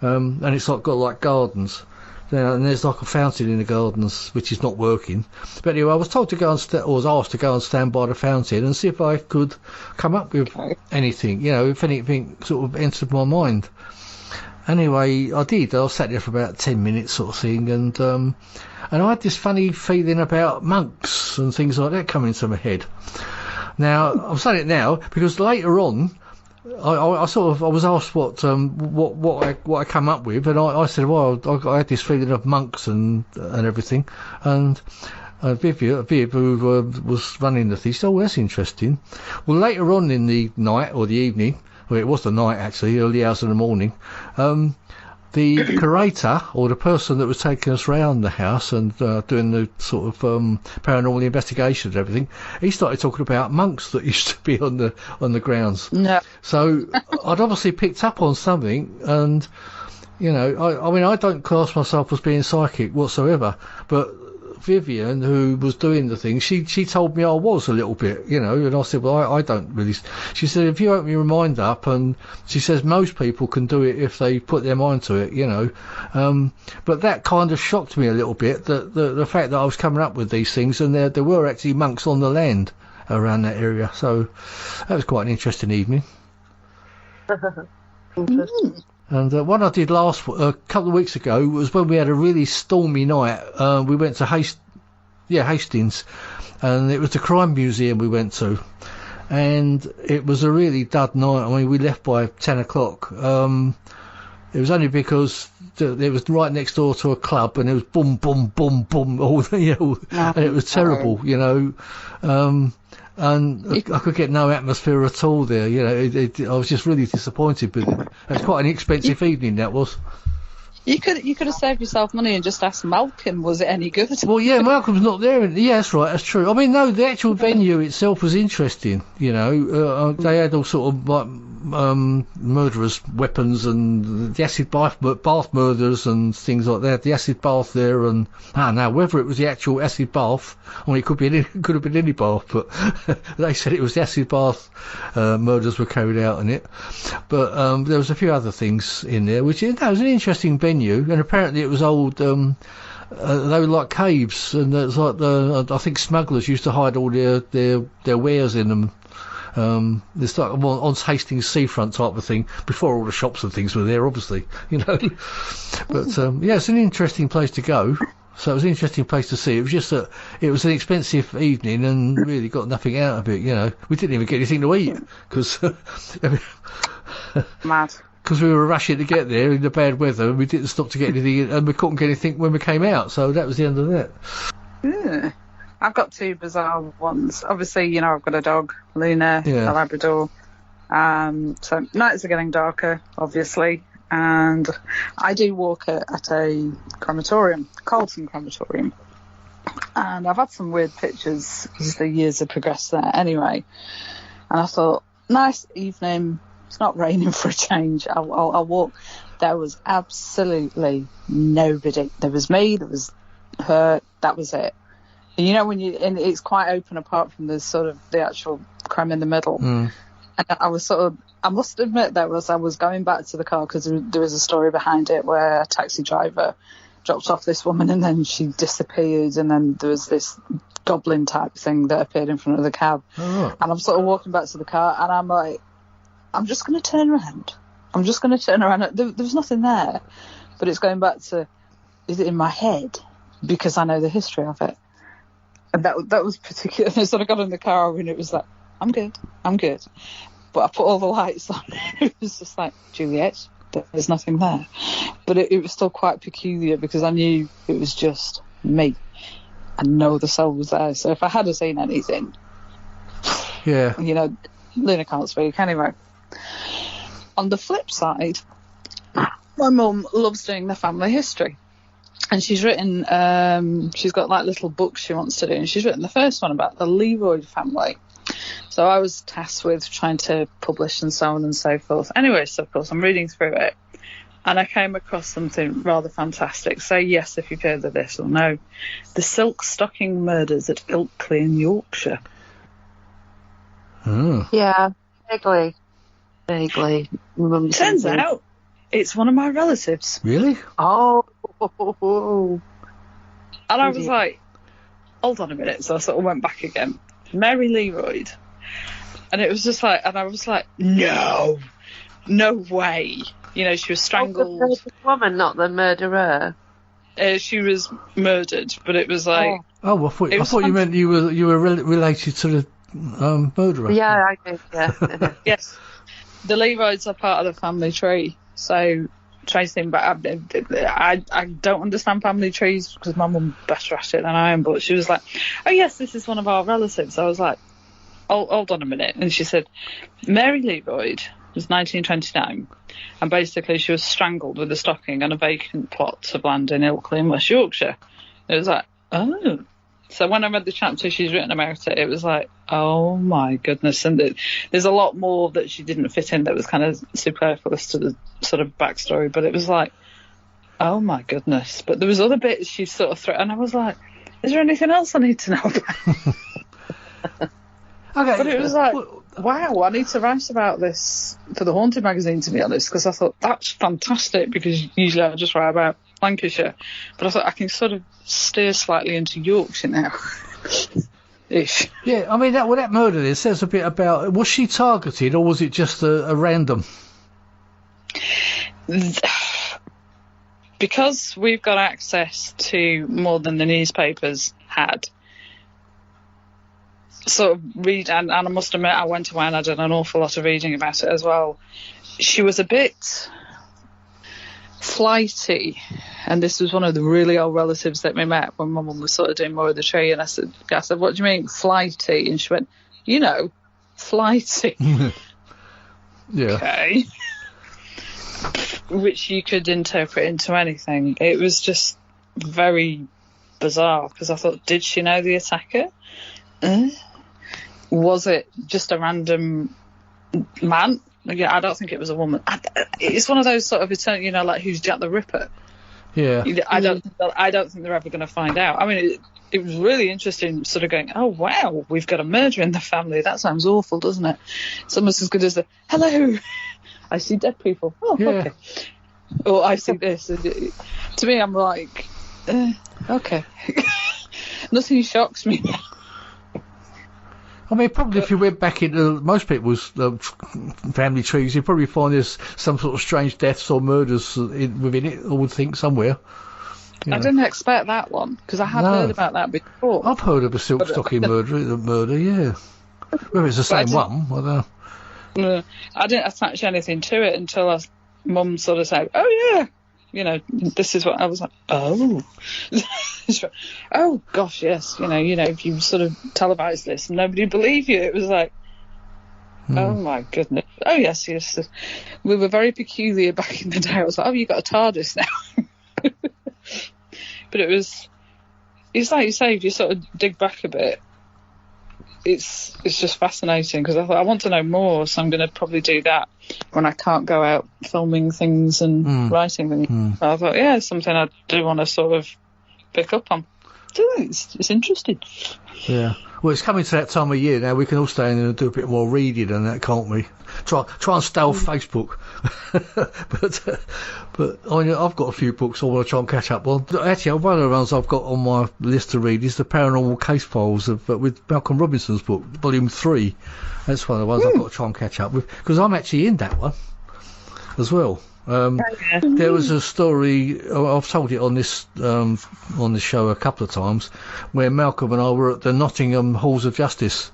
And it's got like gardens. And there's like a fountain in the gardens, which is not working. But anyway, I was told to go and was asked to go and stand by the fountain and see if I could come up with anything, if anything sort of entered my mind. Anyway, I did. I sat there for about 10 minutes sort of thing, and I had this funny feeling about monks and things like that coming into my head. Now, I'm saying it now because later on, I was asked what I come up with, and I said, well, I had this feeling of monks and everything, and Viv, who was running the thing, said, oh, that's interesting. Well, later on in the night or the evening, well, it was the night actually, early hours in the morning, the curator, or the person that was taking us round the house and doing the sort of paranormal investigations and everything, he started talking about monks that used to be on the grounds. No. So I'd obviously picked up on something, and I don't class myself as being psychic whatsoever, but Vivian, who was doing the thing, she told me I was a little bit, and I said, well, I don't really. She said, if you open your mind up, and she says most people can do it if they put their mind to it, but that kind of shocked me a little bit, that the fact that I was coming up with these things, and there were actually monks on the land around that area, so that was quite an interesting evening. Interesting. And what I did a couple of weeks ago was when we had a really stormy night. We went to Hastings, and it was the Crime Museum we went to, and it was a really dud night. I mean, we left by 10 o'clock. It was only because it was right next door to a club, and it was boom, boom, boom, boom, and it was terrible, and I could get no atmosphere at all there. I was just really disappointed with it. It was quite an expensive evening, that was. You could have saved yourself money and just asked Malcolm, was it any good? Well, yeah, Malcolm's not there. Yeah, that's right, that's true. I mean, no, the actual venue itself was interesting, they had all sort of like murderers' weapons and the acid bath murders and things like that. The acid bath there, and now whether it was the actual acid bath, it could have been any bath, but they said it was the acid bath murders were carried out in it. But there was a few other things in there, which was an interesting venue, and apparently it was old. They were like caves, and it's like I think smugglers used to hide all their wares in them. It's like on Hastings seafront type of thing, before all the shops and things were there, obviously, But it's an interesting place to go. So it was an interesting place to see. It was just that it was an expensive evening and really got nothing out of it. We didn't even get anything to eat because mad. Because we were rushing to get there in the bad weather, and we didn't stop to get anything, and we couldn't get anything when we came out. So that was the end of that. Yeah. I've got two bizarre ones. Obviously, I've got a dog, Luna, a Labrador. So nights are getting darker, obviously, and I do walk at a crematorium, Carlton Crematorium, and I've had some weird pictures as the years have progressed there. Anyway, and I thought, nice evening. It's not raining for a change. I'll walk. There was absolutely nobody. There was me. There was her. That was it. And and it's quite open apart from the sort of the actual creme in the middle. And I was I must admit I was going back to the car because there was a story behind it where a taxi driver dropped off this woman and then she disappeared, and then there was this goblin type thing that appeared in front of the cab. And I'm sort of walking back to the car and I'm like, I'm just going to turn around. There was nothing there, but it's going back to, is it in my head? Because I know the history of it. And that was particular. I sort of got in the car and it was like, I'm good. But I put all the lights on. It was just like, Juliette, there's nothing there. But it was still quite peculiar because I knew it was just me. And no other soul was there. So if I had seen anything, yeah, you know, Luna can't speak anyway. On the flip side, my mum loves doing the family history. And she's written, she's got like little books she wants to do. And she's written the first one about the Leroyd family. So I was tasked with trying to publish and so on and so forth. Anyway, so of course I'm reading through it. And I came across something rather fantastic. Say yes if you've heard of this or no. The Silk Stocking Murders at Ilkley in Yorkshire. Oh. Yeah, vaguely. Turns out it's one of my relatives. Really? Oh. And I was like, hold on a minute. So I sort of went back again. Mary Leroyd. And it was just like, and I was like, no way. You know, she was strangled. Oh, the woman, not the murderer. She was murdered, but it was like. Oh, I thought you meant you were related to the murderer. Yeah, I did. Yeah. Yes, the Leroyds are part of the family tree. So tracing back, I don't understand family trees because my mum better at it than I am. But she was like, "Oh yes, this is one of our relatives." I was like, "Oh, hold on a minute," and she said, "Mary Leroyd was 1929." And basically she was strangled with a stocking on a vacant plot of land in Ilkley in West Yorkshire. It was like, oh. So when I read the chapter she's written about it, it was like, oh my goodness. And there's a lot more that she didn't fit in that was kind of superfluous to the sort of backstory. But it was like, oh my goodness. But there was other bits she sort of threw. And I was like, is there anything else I need to know about? Okay. But it was like, wow, I need to write about this for the Haunted magazine, to be honest, because I thought that's fantastic, because usually I just write about Lancashire. But I thought I can sort of steer slightly into Yorkshire now. Ish. Yeah, I mean, that murder there says a bit about, was she targeted or was it just a random? Because we've got access to more than the newspapers had, sort of read, and I must admit I went away and I did an awful lot of reading about it as well. She was a bit flighty, and this was one of the really old relatives that we met when my mum was sort of doing more of the tree, and I said, what do you mean flighty? And she went, you know, flighty. Yeah. Okay. Which you could interpret into anything. It was just very bizarre, because I thought, did she know the attacker? Was it just a random man? Yeah, I don't think it was a woman. It's one of those sort of, you know, like who's Jack the Ripper? Yeah. I don't think they're ever going to find out. I mean, it was really interesting, sort of going, oh wow, we've got a murder in the family. That sounds awful, doesn't it? It's almost as good as the hello, I see dead people. Oh, yeah. Okay. Or I see this. To me, I'm like, okay. Nothing shocks me now. I mean, probably if you went back into most people's family trees, you'd probably find there's some sort of strange deaths or murders within it, I would think, somewhere. I didn't expect that one, because I had heard about that before. I've heard of a silk stocking murder, yeah. Whether it's the same one, I don't know. No, I didn't attach anything to it until Mum sort of said, oh yeah, you know, this is what I was like, oh. Oh gosh, yes, you know, if you sort of televised this, nobody would believe you. It was like, oh my goodness. Oh yes. We were very peculiar back in the day. I was like, oh, you got a TARDIS now. But it's like you say, if you sort of dig back a bit, it's just fascinating, because I thought I want to know more, so I'm going to probably do that when I can't go out filming things and writing them. I thought, yeah, it's something I do want to sort of pick up on. It's interesting. Yeah. Well, it's coming to that time of year now. We can all stay in and do a bit more reading and that, can't we? Try and stay off Facebook. but I mean, I've got a few books I want to try and catch up on. Actually, one of the ones I've got on my list to read is the Paranormal Case Files with Malcolm Robinson's book, Volume 3. That's one of the ones I've got to try and catch up with, because I'm actually in that one. as well. There was a story, I've told it on this show a couple of times, where Malcolm and I were at the Nottingham Halls of Justice.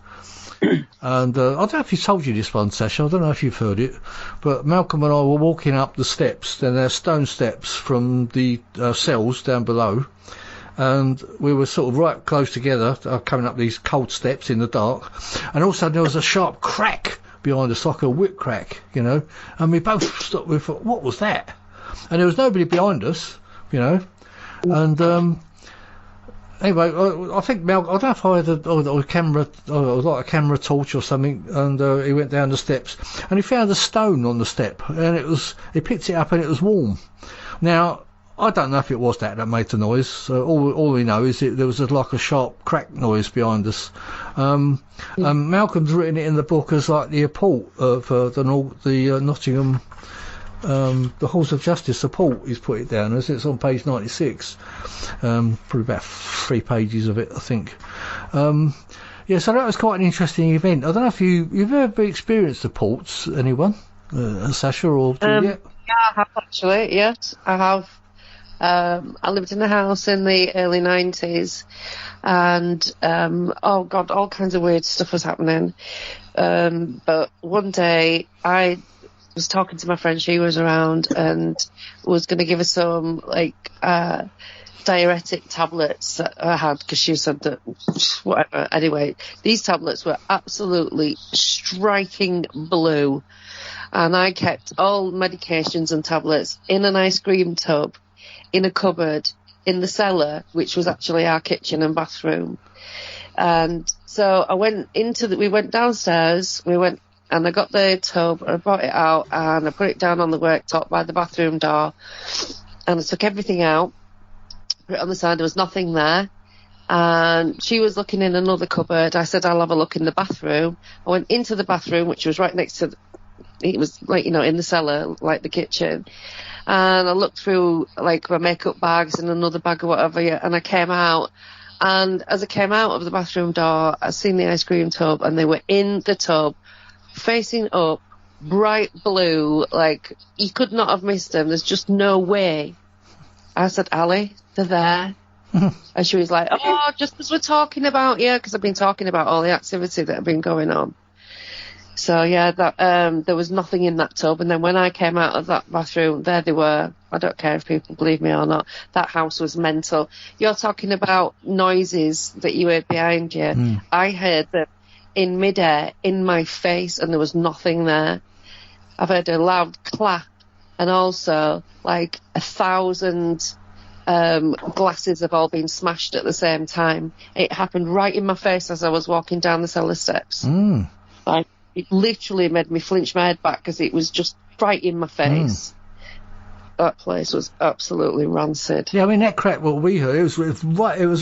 And I don't know if he told you this one, Sacha, I don't know if you've heard it, but Malcolm and I were walking up the steps, and they're stone steps from the cells down below, and we were sort of right close together, coming up these cold steps in the dark, and all of a sudden there was a sharp crack behind us, like a whip crack, you know, and we both stopped. We thought, what was that? And there was nobody behind us, you know, and anyway, I think I don't know if I had a camera, like a camera torch or something, and he went down the steps, and he found a stone on the step, and he picked it up, and it was warm. Now, I don't know if it was that made the noise. So all we know is there was like a sharp crack noise behind us. Malcolm's written it in the book as like the port of the Nottingham, the Halls of Justice. The port, he's put it down as. It's on page 96. Probably about 3 pages of it, I think. Yeah, so that was quite an interesting event. I don't know if you've ever experienced the ports, anyone, Sacha or Juliette? Yeah, I have actually. Yes, I have. I lived in a house in the early 90s, and oh god, all kinds of weird stuff was happening. But one day I was talking to my friend, she was around, and was going to give her some diuretic tablets that I had, because she said that whatever. Anyway, these tablets were absolutely striking blue, and I kept all medications and tablets in an ice cream tub in a cupboard in the cellar, which was actually our kitchen and bathroom. And so we went downstairs, and I got the tub, I brought it out, and I put it down on the worktop by the bathroom door, and I took everything out, put it on the side, there was nothing there. And she was looking in another cupboard. I said, I'll have a look in the bathroom. I went into the bathroom, which was right next to, it was like, you know, in the cellar, like the kitchen. And I looked through like my makeup bags and another bag or whatever, and I came out. And as I came out of the bathroom door, I seen the ice cream tub, and they were in the tub, facing up, bright blue, like you could not have missed them. There's just no way. I said, Ali, they're there. And she was like, oh, just as we're talking about, because I've been talking about all the activity that had been going on. So yeah, that there was nothing in that tub, and then when I came out of that bathroom, there they were. I don't care if people believe me or not. That house was mental. You're talking about noises that you heard behind you. I heard them in midair, in my face, and there was nothing there. I've heard a loud clap, and also like 1,000 glasses have all been smashed at the same time. It happened right in my face as I was walking down the cellar steps. Like, it literally made me flinch my head back because it was just right in my face. That place was absolutely rancid. Yeah, I mean, that crack, what we heard, it was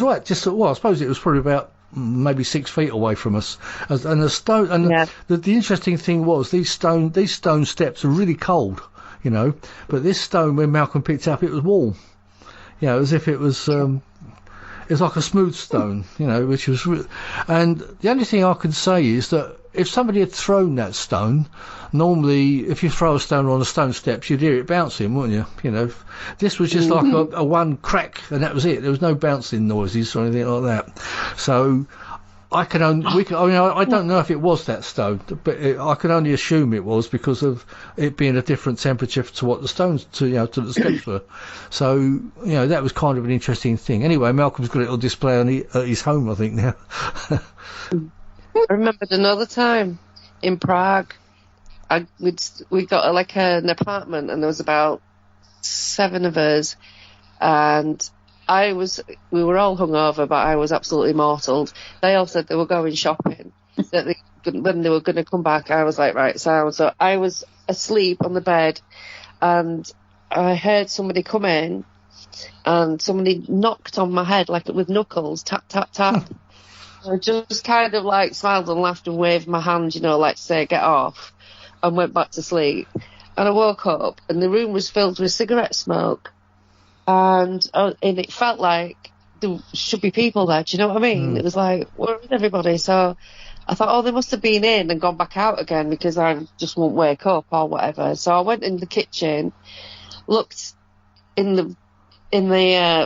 right, just, well, I suppose it was probably about maybe 6 feet away from us. And the stone, and the interesting thing was, these stone steps are really cold, you know, but this stone, when Malcolm picked it up, it was warm. You know, as if it was, it's like a smooth stone, you know, which was, and the only thing I can say is that if somebody had thrown that stone, normally if you throw a stone on the stone steps, you'd hear it bouncing, wouldn't you? You know, this was just like a one crack, and that was it. There was no bouncing noises or anything like that. So I don't know if it was that stone, but I can only assume it was because of it being a different temperature to what the stones, to the steps were. So, you know, that was kind of an interesting thing. Anyway, Malcolm's got a little display on his home, I think, now. I remembered another time in Prague. We got an apartment, and there was about 7 of us, and we were all hungover, but I was absolutely mortaled. They all said they were going shopping. When they were going to come back, I was like, right, so I was asleep on the bed, and I heard somebody come in, and somebody knocked on my head like with knuckles, tap, tap, tap. I just kind of like smiled and laughed and waved my hand, you know, like to say, get off, and went back to sleep. And I woke up, and the room was filled with cigarette smoke. And it felt like there should be people there. Do you know what I mean? It was like, where is everybody? So I thought, oh, they must have been in and gone back out again because I just won't wake up or whatever. So I went in the kitchen, looked in the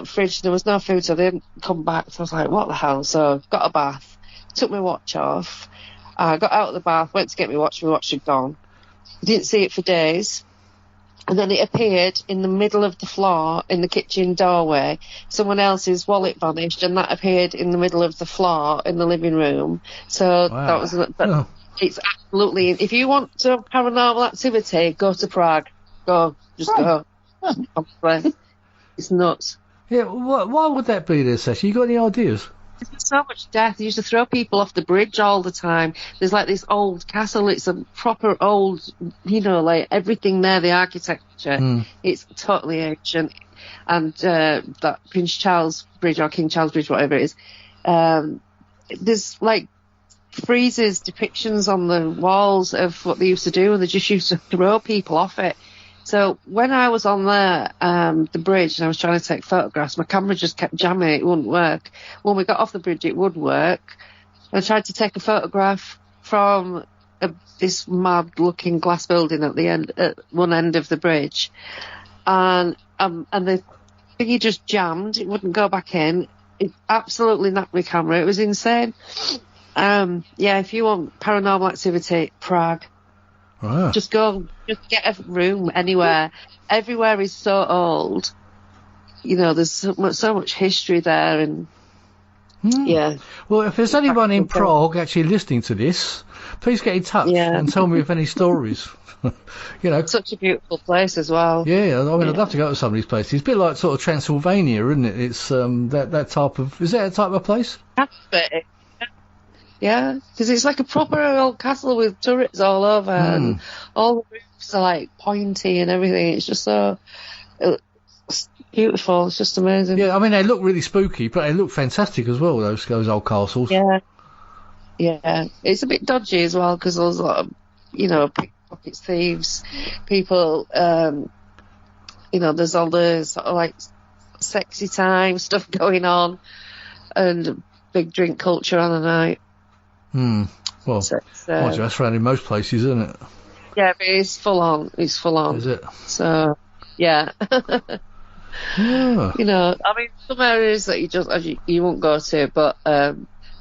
fridge. There was no food, so they didn't come back. So I was like, what the hell? So got a bath, took my watch off. I got out of the bath, went to get my watch. My watch had gone. I didn't see it for days. And then it appeared in the middle of the floor in the kitchen doorway. Someone else's wallet vanished, and that appeared in the middle of the floor in the living room. So that was... But it's absolutely... If you want to have paranormal activity, go to Prague. Go. Just go. It's nuts. Yeah, why would that be there, Sacha? You got any ideas? There's so much death. They used to throw people off the bridge all the time. There's like this old castle. It's a proper old, like everything there, the architecture. It's totally ancient. And that Prince Charles Bridge or King Charles Bridge, whatever it is, there's like friezes, depictions on the walls of what they used to do, and they just used to throw people off it. So when I was on there, the bridge, and I was trying to take photographs, my camera just kept jamming. It wouldn't work. When we got off the bridge, it would work. I tried to take a photograph from this mad-looking glass building at one end of the bridge, and the thingy just jammed. It wouldn't go back in. It absolutely knocked my camera. It was insane. If you want paranormal activity, Prague. Wow. Just go, just get a room anywhere. Everywhere is so old. There's so much history there, and yeah. Well, if there's anyone in Prague actually listening to this, please get in touch and tell me of any stories. Such a beautiful place as well. Yeah, I'd love to go to some of these places. It's a bit like sort of Transylvania, isn't it? It's that type of... Is that a type of place? Yeah, because it's like a proper old castle with turrets all over, and all the roofs are like pointy and everything. It's just so beautiful. It's just amazing. Yeah, I mean, they look really spooky, but they look fantastic as well, those old castles. Yeah. It's a bit dodgy as well, because there's a lot of, pickpockets, thieves, people, there's all the sort of like sexy time stuff going on, and big drink culture on the night. Well, that's around in most places, isn't it? Yeah, but it's full on. Is it? So, yeah. Yeah. I mean, some areas that you won't go to, but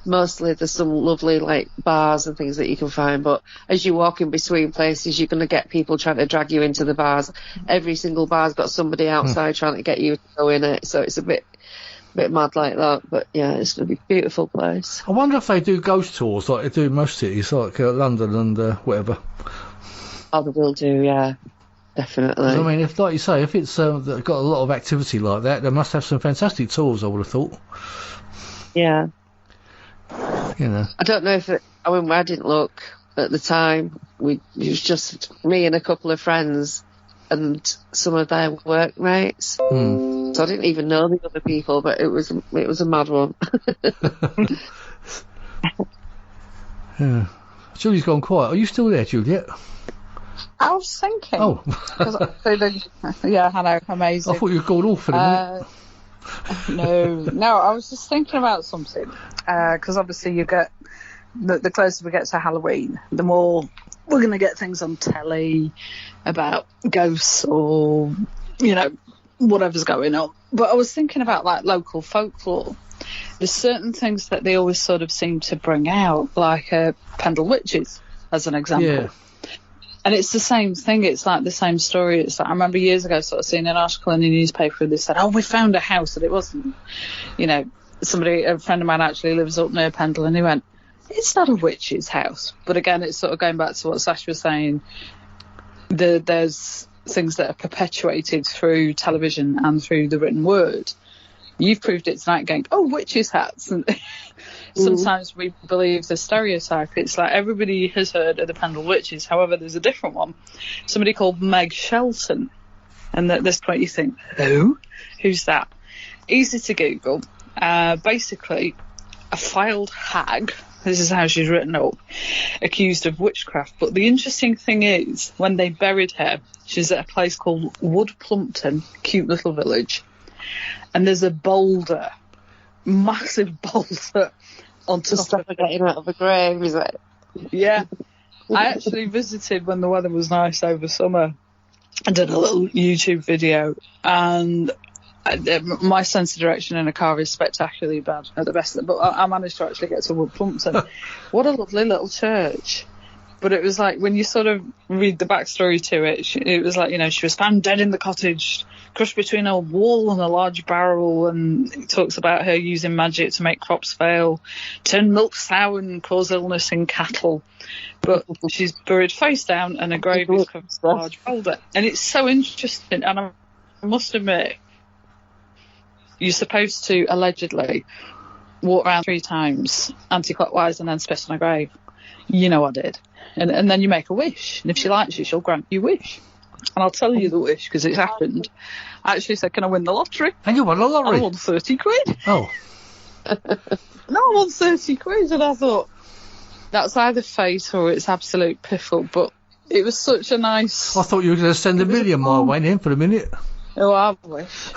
mostly there's some lovely like bars and things that you can find. But as you walk in between places, you're going to get people trying to drag you into the bars. Every single bar's got somebody outside trying to get you to go in it. So it's a bit mad like that, but yeah, it's going to be a beautiful place. I wonder if they do ghost tours like they do in most cities, like London and whatever. Oh, they will do, yeah, definitely. I mean, if, like you say, if it's got a lot of activity like that, they must have some fantastic tours, I would have thought. Yeah. I don't know if I didn't look at the time. It was just me and a couple of friends and some of their workmates. So I didn't even know the other people, but it was a mad one. Yeah. Julie's gone quiet. Are you still there, Juliette? I was thinking. Oh. Yeah, hello, amazing. I thought you were going off in a minute. No, I was just thinking about something. Because obviously you get, the closer we get to Halloween, the more we're going to get things on telly about ghosts or, whatever's going on. But I was thinking about like local folklore. There's certain things that they always sort of seem to bring out, like Pendle Witches, as an example. Yeah. And it's the same thing. It's like the same story. It's like, I remember years ago sort of seeing an article in the newspaper and they said, we found a house, and it wasn't, a friend of mine actually lives up near Pendle, and he went, it's not a witch's house. But again, it's sort of going back to what Sacha was saying. There's things that are perpetuated through television and through the written word. You've proved it tonight going, witches' hats. And sometimes we believe the stereotype. It's like everybody has heard of the Pendle Witches. However, there's a different one. Somebody called Meg Shelton. And at this point you think, who? Who's that? Easy to Google. Basically, a filed hag. This is how she's written up. Accused of witchcraft. But the interesting thing is, when they buried her, she's at a place called Wood Plumpton, cute little village. And there's a boulder, massive boulder, on To top stop of her getting out of the grave, is it? Yeah. I actually visited when the weather was nice over summer. I did a little YouTube video, and my sense of direction in a car is spectacularly bad at the best. But I managed to actually get to Woodpumpton. What a lovely little church. But it was like, when you sort of read the backstory to it, it was like, she was found dead in the cottage, crushed between a wall and a large barrel, and it talks about her using magic to make crops fail, turn milk sour and cause illness in cattle. But she's buried face down and her grave is covered with a large boulder. And it's so interesting, and I must admit, you're supposed to allegedly walk around 3 times anti-clockwise and then spit on a grave. I did. And then you make a wish. And if she likes you, she'll grant you a wish. And I'll tell you the wish, because it's happened. I actually said, can I win the lottery? And you won the lottery? I won 30 quid. Oh. No, I won 30 quid. And I thought, that's either fate or it's absolute piffle. But it was such a nice... I thought you were going to send $1 million my way then for a minute. Oh, I wish.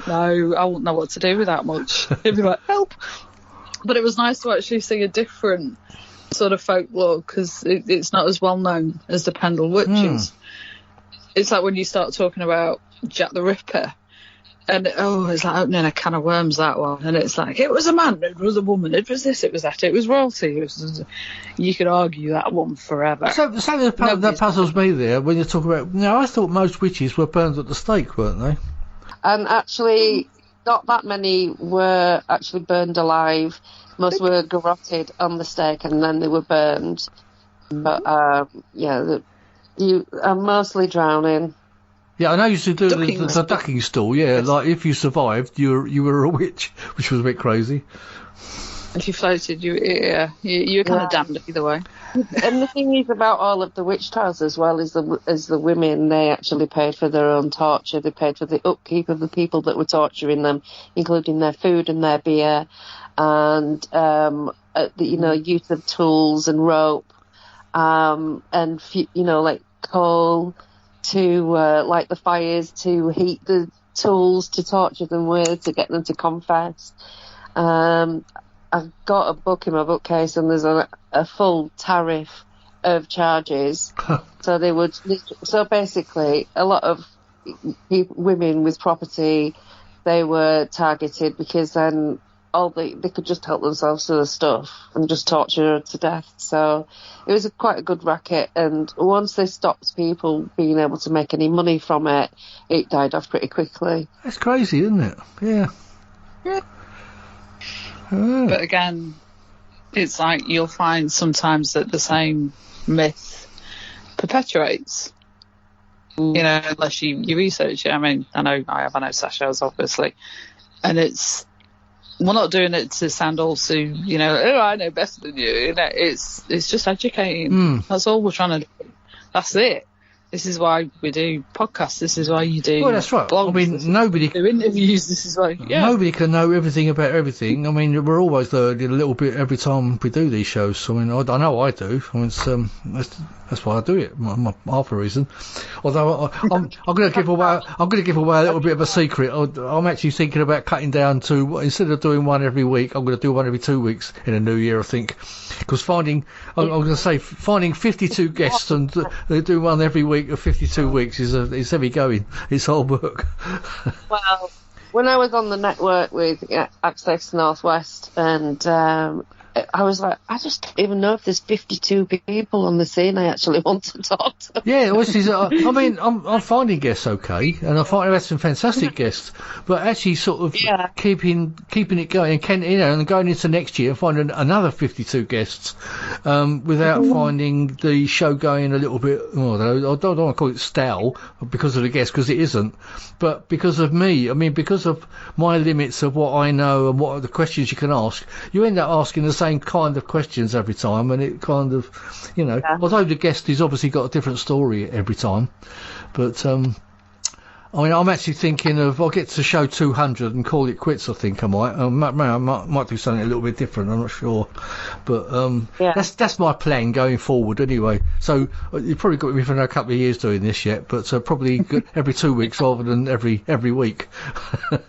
No, I wouldn't know what to do with that much. It'd be like, help. But it was nice to actually see a different sort of folklore, because it's not as well known as the Pendle Witches. It's like when you start talking about Jack the Ripper, and it's like opening a can of worms, that one. And it's like, it was a man, it was a woman, it was this, it was that, it was royalty. You could argue that one forever. So that puzzles me there when you talk about... I thought most witches were burned at the stake, weren't they? And actually, not that many were actually burned alive. Most were garroted on the stake and then they were burned. But, you are mostly drowning. Yeah, I know you used to do the ducking stool, yeah. Like, if you survived, you were a witch, which was a bit crazy. If you floated, you were kind of damned either way. And the thing is about all of the witch trials as well is the women, they actually paid for their own torture. They paid for the upkeep of the people that were torturing them, including their food and their beer, and use of tools and rope, and like coal to light the fires, to heat the tools to torture them with, to get them to confess. I've got a book in my bookcase, and there's a full tariff of charges. So basically, a lot of women with property, they were targeted, because then they could just help themselves to the stuff and just torture her to death. So it was quite a good racket. And once they stopped people being able to make any money from it, it died off pretty quickly. That's crazy, isn't it? Yeah. Yeah. But again, it's like you'll find sometimes that the same myth perpetuates. Unless you research it. I mean, I know Sacha has, obviously. And we're not doing it to sound all so, I know better than you. It's just educating. That's all we're trying to do. That's it. This is why we do podcasts. This is why you do. Well, that's right. Blogs. I mean, nobody do interviews. This is why. Yeah. Nobody can know everything about everything. I mean, we're always learning a little bit every time we do these shows. I mean, I know I do. I mean, that's why I do it. Half the reason. Although I'm going to give away a little bit of a secret. I'm actually thinking about cutting down to, instead of doing one every week, I'm going to do one every 2 weeks in the new year, I think. Because finding 52 guests and do one every week of 52 weeks is heavy going. It's hard work. Well, when I was on the network with Access Northwest, and I was like, I just don't even know if there's 52 people on the scene I actually want to talk to. Yeah, which is, I mean, I'm finding guests okay, and I find I've had some fantastic guests, but actually sort of keeping it going, and going into next year, finding another 52 guests, without finding the show going a little bit, I don't want to call it stale because of the guests, because it isn't, but because of me. I mean, because of my limits of what I know and what are the questions you can ask, you end up asking the same kind of questions every time, and it kind of, although the guest has obviously got a different story every time, but I mean, I'm actually thinking of, I'll get to show 200 and call it quits, I think I might. I might do something a little bit different, I'm not sure. But that's my plan going forward anyway. So you've probably got me for another couple of years doing this yet, but probably every 2 weeks rather than every week. I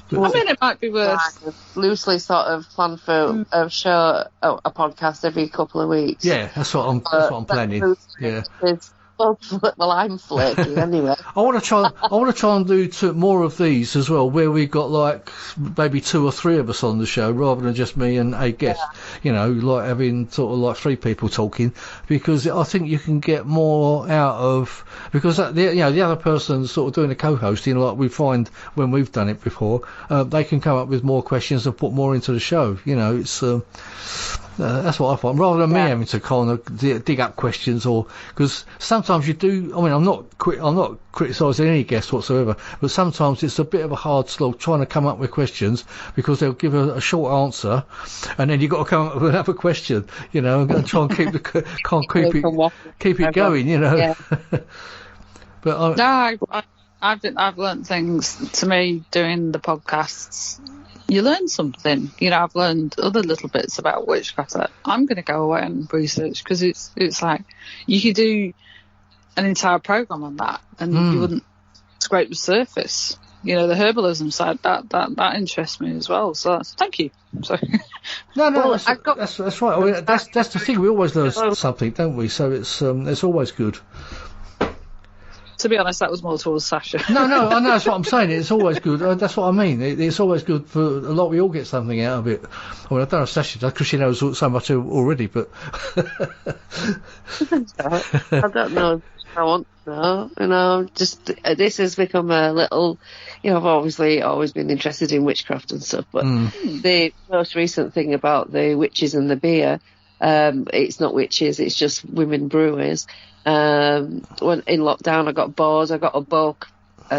mean, it might be worth loosely sort of plan for a show, a podcast every couple of weeks. Yeah, that's what I'm planning. Yeah. Well, I'm flaky anyway. I want to try and do more of these as well, where we got like maybe 2 or 3 of us on the show rather than just me and a guest. You know, like having sort of like 3 people talking, because I think you can get more out of, because the other person sort of doing the co-hosting, like we find when we've done it before, they can come up with more questions and put more into the show. You know, it's. That's what I find, rather than me having to kind of dig up questions, or because sometimes you do. I mean, I'm not criticising any guest whatsoever, but sometimes it's a bit of a hard slog trying to come up with questions, because they'll give a short answer, and then you've got to come up with another question, you know, and try and keep it going, you know. Yeah. But I've learned things. To me, doing the podcasts, you learn something. You know, I've learned other little bits about witchcraft that I'm going to go away and research, because it's like you could do an entire program on that and you wouldn't scrape the surface. You know, the herbalism side, that interests me as well. So thank you. So no, that's right. I mean, that's the thing. We always learn something, don't we? So it's always good. To be honest, that was more towards Sacha. No, I know, that's what I'm saying. It's always good. That's what I mean. It's always good for a lot. We all get something out of it. I mean, I don't know if Sacha does, because she knows so much already, but... I don't know. I want to know. You know, just this has become a little... You know, I've obviously always been interested in witchcraft and stuff, but the most recent thing about the witches and the beer, it's not witches, it's just women brewers. When in lockdown, I got bored. I got a book,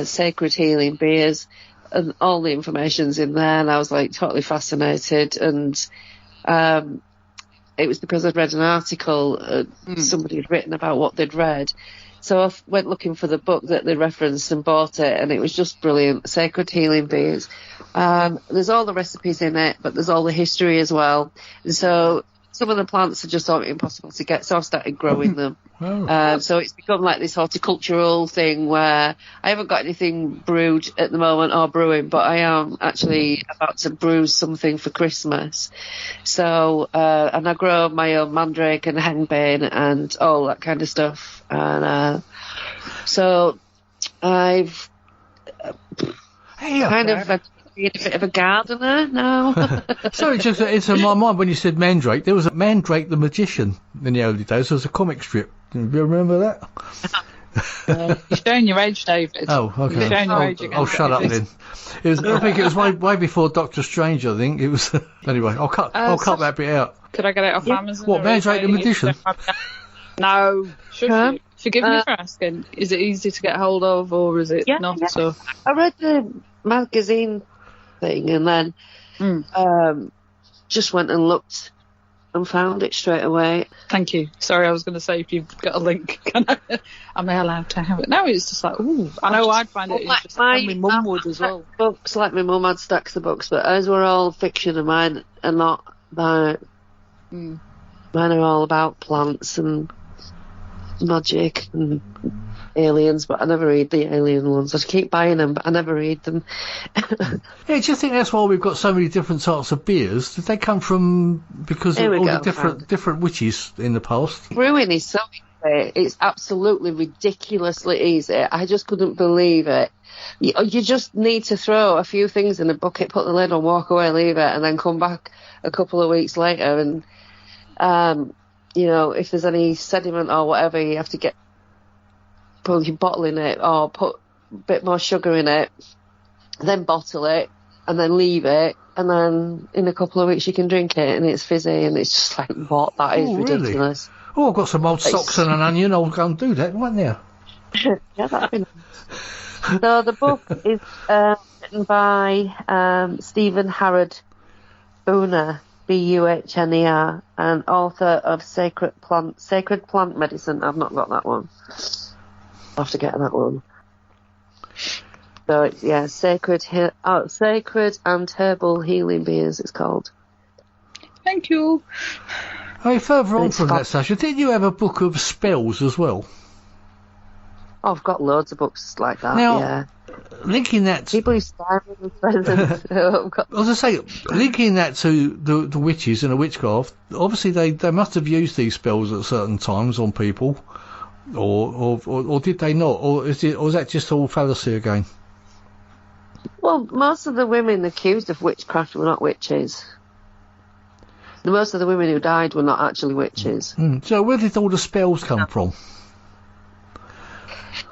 Sacred Healing Beers, and all the information's in there. And I was like totally fascinated. And it was because I'd read an article somebody had written about what they'd read. So I went looking for the book that they referenced and bought it, and it was just brilliant. Sacred Healing Beers. There's all the recipes in it, but there's all the history as well. And so some of the plants are just impossible to get, so I've started growing them. So it's become like this horticultural thing where I haven't got anything brewed at the moment or brewing, but I am actually about to brew something for Christmas. So, and I grow my own mandrake and henbane and all that kind of stuff. And so I've kind of... Being a bit of a gardener now. Sorry, it's in my mind when you said Mandrake. There was a Mandrake the Magician in the early days. There was a comic strip. Do you remember that? You're showing your age, David. Oh, okay. You're showing your age again. I'll shut up then. I think it was way before Doctor Strange. I think it was. Anyway, I'll cut that bit out. Could I get it off Amazon? What, Mandrake the Magician? No. Should you? Forgive me for asking. Is it easy to get hold of, or is it not? Yeah. So I read the magazine thing and then just went and looked and found it straight away. Thank you. Sorry, I was going to say if you've got a link, am I allowed to have it? No, it's just like, ooh, I know I'd find it interesting. My mum would as well. Books, like my mum had stacks of books, but hers were all fiction and mine are not about... Mine are all about plants and magic and aliens, but I never read the alien ones. I keep buying them, but I never read them. Yeah, do you think that's why we've got so many different types of beers? Did they come from because of all the different witches in the past? Brewing is so easy. It's absolutely ridiculously easy. I just couldn't believe it. You just need to throw a few things in a bucket, put the lid on, walk away, leave it, and then come back a couple of weeks later. And, you know, if there's any sediment or whatever, you have to put your bottle in it or put a bit more sugar in it, then bottle it, and then leave it, and then in a couple of weeks you can drink it, and it's fizzy, and it's just like, what? That is ridiculous. Really? Oh, I've got some old socks and an onion. I'll go and do that, won't there? Yeah, that'd be nice. So the book is written by Stephen Harrod Buhner, Buhner, and author of Sacred Plant Medicine. I've not got that one. I'll have to get that one. So yeah, sacred and herbal healing beers. It's called. Thank you. Hey, further on from that, Sacha, didn't you have a book of spells as well? Oh, I've got loads of books like that. Now, yeah. Linking that, people who stand in presents. I was to say, linking that to the witches and the witchcraft. Obviously, they must have used these spells at certain times on people, or did they not? Or is that just all fallacy again? Well, most of the women accused of witchcraft were not witches. Most of the women who died were not actually witches. So where did all the spells come from?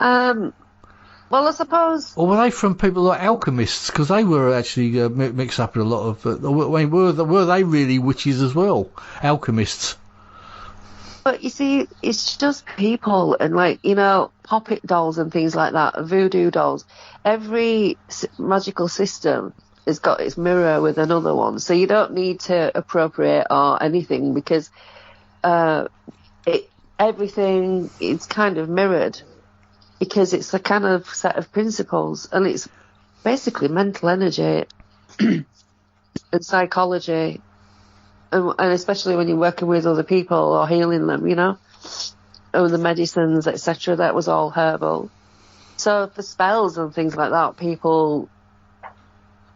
Well, I suppose... Or were they from people like alchemists? Because they were actually mixed up in a lot of... were they really witches as well? Alchemists? But you see, it's just people and, like, you know, puppet dolls and things like that, voodoo dolls. Every magical system has got its mirror with another one. So you don't need to appropriate or anything because everything is kind of mirrored because it's a kind of set of principles and it's basically mental energy and psychology. And especially when you're working with other people or healing them, you know, or the medicines, etc., that was all herbal. So for spells and things like that, people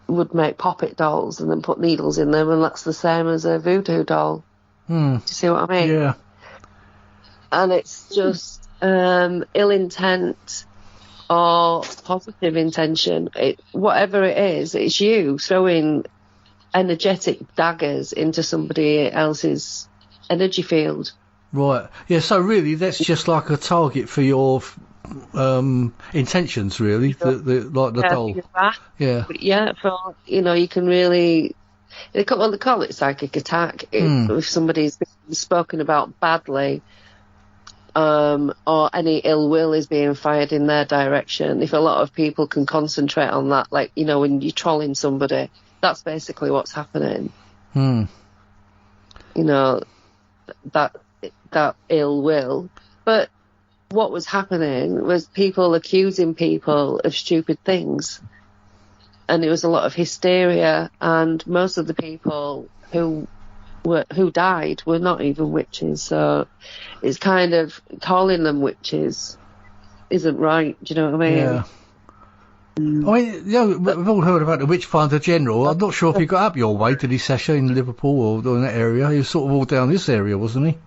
would make puppet dolls and then put needles in them, and that's the same as a voodoo doll. Do you see what I mean? Yeah. And it's just ill intent or positive intention. Whatever it is, it's you throwing energetic daggers into somebody else's energy field. Right. Yeah, so really that's just like a target for your intentions, really, like the doll. Yeah. Yeah, for, you know, you can really... They call it psychic attack. If somebody's been spoken about badly or any ill will is being fired in their direction, if a lot of people can concentrate on that, like, you know, when you're trolling somebody, that's basically what's happening. You know, that ill will. But what was happening was people accusing people of stupid things. And it was a lot of hysteria, and most of the people who died were not even witches. So it's kind of calling them witches isn't right. Do you know what I mean? Yeah. I mean, you know, we've all heard about the Witchfinder General. I'm not sure if he got up your way, did he, Sacha, in Liverpool or in that area? He was sort of all down this area, wasn't he?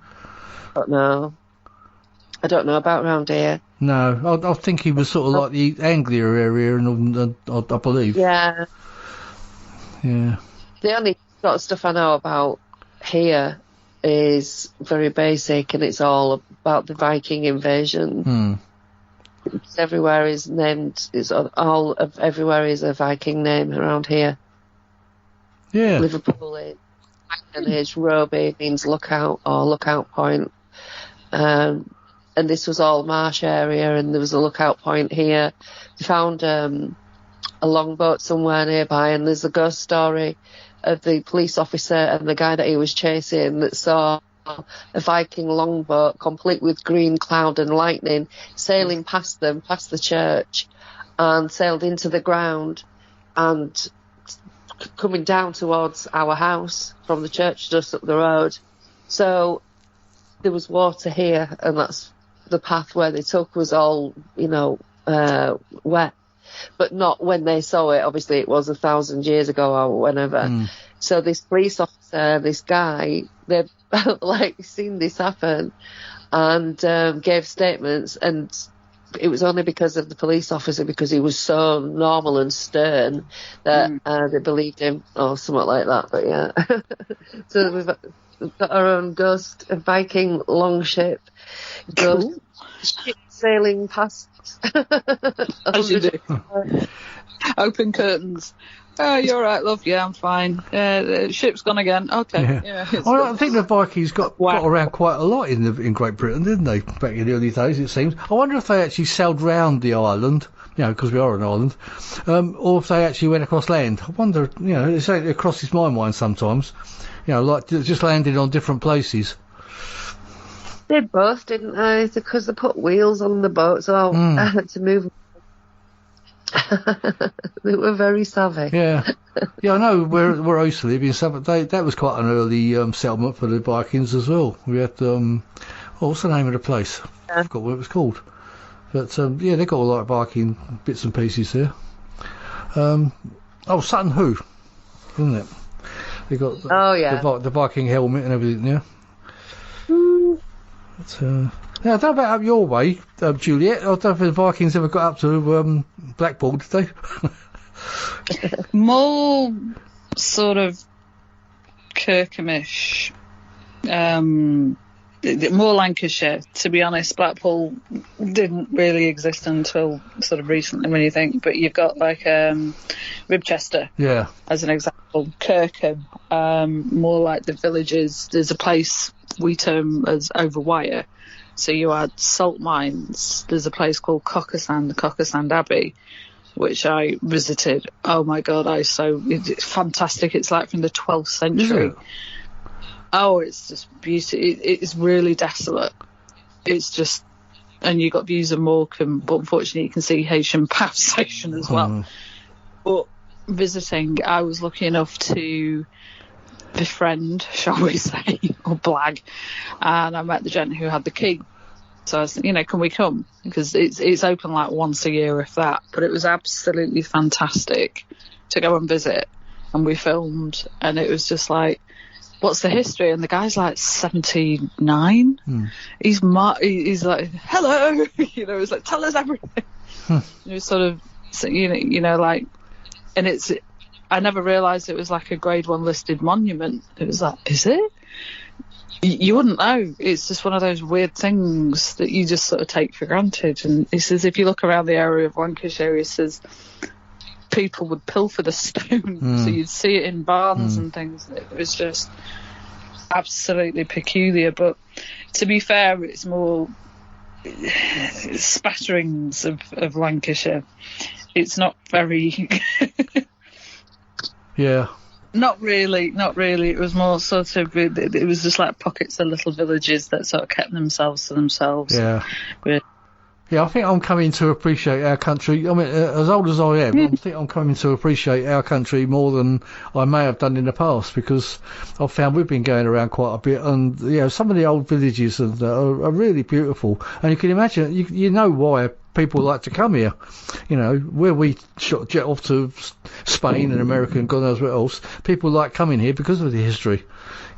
I don't know about round here. No, I think he was sort of like the Anglia area, and I believe. Yeah. Yeah. The only sort of stuff I know about here is very basic, and it's all about the Viking invasion. Everywhere is named. Everywhere is a Viking name around here. Yeah. Liverpool is Roby means lookout or lookout point. And this was all marsh area, and there was a lookout point here. We found a longboat somewhere nearby, and there's a ghost story of the police officer and the guy that he was chasing that saw a Viking longboat complete with green cloud and lightning sailing past them, past the church, and sailed into the ground and coming down towards our house from the church just up the road. So there was water here, and that's the path where they took was all, you know, wet. But not when they saw it. Obviously, it was 1,000 years ago or whenever. So this police officer, this guy, they've like seen this happen and gave statements, and it was only because of the police officer, because he was so normal and stern that they believed him or something like that. But yeah, so we've got our own ghost Viking longship, ghost ship sailing past. As you do. Open curtains. Oh, you're right, love. Yeah, I'm fine. The ship's gone again. Okay. Yeah. I think the Vikings got around quite a lot in Great Britain, didn't they? Back in the early days, it seems. I wonder if they actually sailed round the island, you know, because we are an island, or if they actually went across land. I wonder, you know, it crosses my mind sometimes. You know, like just landed on different places. They both, didn't they? Because they put wheels on the boat, so to move. They were very savvy. Yeah. Yeah, I know where I used to live in Suffolk. That was quite an early settlement for the Vikings as well. We had, what's the name of the place? I forgot what it was called. But, yeah, they got all like Viking bits and pieces there. Sutton Hoo, isn't it? They got the Viking helmet and everything there. But, now, I don't know about up your way, Juliette. I don't know if the Vikings ever got up to Blackpool, did they? More sort of Kirkhamish, more Lancashire, to be honest. Blackpool didn't really exist until sort of recently, when you think. But you've got like Ribchester, as an example. Kirkham, more like the villages. There's a place we term as Overwire. So you had salt mines. There's a place called Cockasand Abbey, which I visited. Oh my God, it's fantastic. It's like from the 12th century. Oh, it's just beautiful. It's really desolate. It's just, and you got views of Morecambe, but unfortunately you can see Haitian Path Station as well. But visiting, I was lucky enough to befriend, shall we say, or blag, and I met the gent who had the key. So I said, can we come? Because it's open like once a year, if that. But it was absolutely fantastic to go and visit. And we filmed, and it was just like, what's the history? And the guy's like 79. He's like, hello, it's like, tell us everything. It was sort of, like, and it's, I never realised it was like a Grade 1 listed monument. It was like, is it? You wouldn't know. It's just one of those weird things that you just sort of take for granted. And he says, if you look around the area of Lancashire, he says, people would pilfer the stone. So you'd see it in barns and things. It was just absolutely peculiar. But to be fair, it's more spatterings of Lancashire. It's not very... Not really. It was more sort of, it was just like pockets of little villages that sort of kept themselves to themselves. Yeah, I think I'm coming to appreciate our country. I mean, as old as I am, I think I'm coming to appreciate our country more than I may have done in the past, because I've found we've been going around quite a bit, and some of the old villages are really beautiful. And you can imagine, you know why people like to come here. Where we jet off to Spain and America and God knows what else, people like coming here because of the history.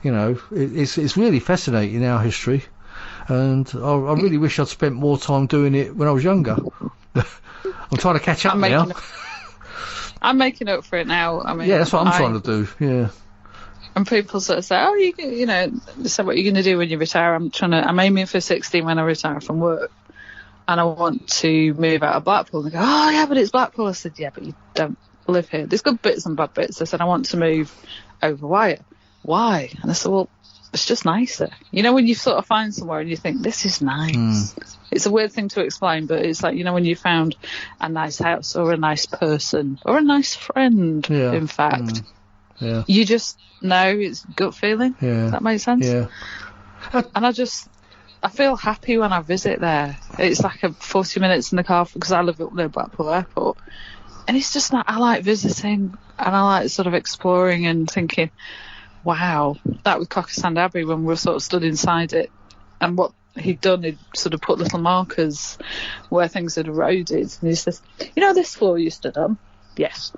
It's really fascinating, our history. And I really wish I'd spent more time doing it when I was younger. I'm trying to catch up now. I'm making up for it now. I mean, that's what I'm trying to do. Yeah. And people sort of say, "Oh, so what are you going to do when you retire?" I'm aiming for 60 when I retire from work, and I want to move out of Blackpool. And they go, "Oh, yeah, but it's Blackpool." I said, "Yeah, but you don't live here. There's good bits and bad bits." I said, "I want to move over Wire." Why? And I said, "Well, it's just nicer." When you sort of find somewhere and you think, this is nice. It's a weird thing to explain, but it's like, when you found a nice house or a nice person or a nice friend, in fact. You just know, it's gut feeling. Does that make sense? And I feel happy when I visit there. It's like a 40 minutes in the car, because I live up near Blackpool Airport. And it's just I like visiting, and I like sort of exploring and thinking, wow, that was Cockasand Abbey when we were sort of stood inside it. And what he'd done, he'd sort of put little markers where things had eroded. And he says, this floor you stood on? Yes.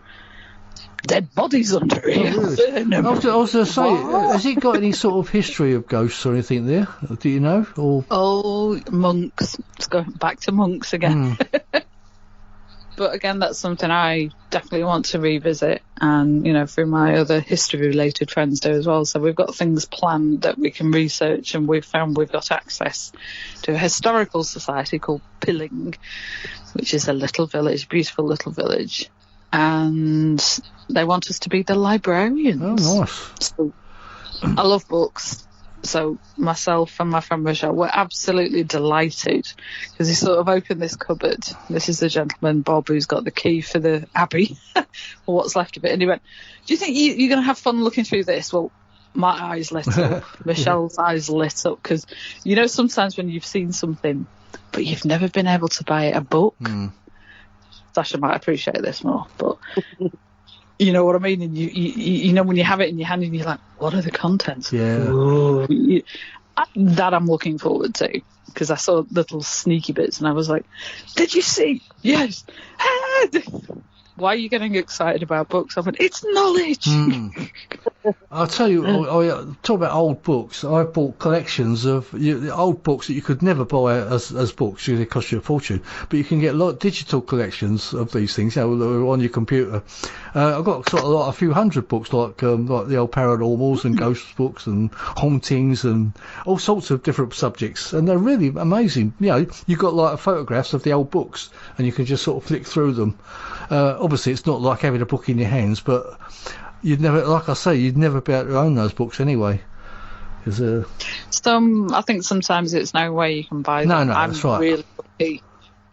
Dead bodies under here. Oh, really? I was going to say, has it got any sort of history of ghosts or anything there? Do you know? Or... Oh, monks. It's going back to monks again. But again, that's something I definitely want to revisit, and through my other history-related friends do as well. So we've got things planned that we can research, and we've found we've got access to a historical society called Pilling, which is a little village, beautiful little village, and they want us to be the librarians. Oh, nice. So I love books. So myself and my friend Michelle were absolutely delighted, because he sort of opened this cupboard. This is the gentleman, Bob, who's got the key for the abbey, or what's left of it. And he went, "Do you think you're going to have fun looking through this?" Well, my eyes lit up. Michelle's eyes lit up, because, sometimes when you've seen something, but you've never been able to buy a book. Sacha might appreciate this more, but you know what I mean. And you know when you have it in your hand and you're like, what are the contents? Yeah. That I'm looking forward to, because I saw little sneaky bits and I was like, did you see? Yes. Why are you getting excited about books? I went, it's knowledge. I'll tell you, I talk about old books. I bought collections of old books that you could never buy as books because they cost you a fortune. But you can get a lot of digital collections of these things, that are on your computer. I've got a few hundred books, like the old paranormals and ghost books and hauntings and all sorts of different subjects, and they're really amazing. You know, you've got like photographs of the old books, and you can just sort of flick through them. Obviously, it's not like having a book in your hands, but you'd never, like I say, you'd never be able to own those books anyway. I think sometimes it's no way you can buy them. No, that's right. Really lucky.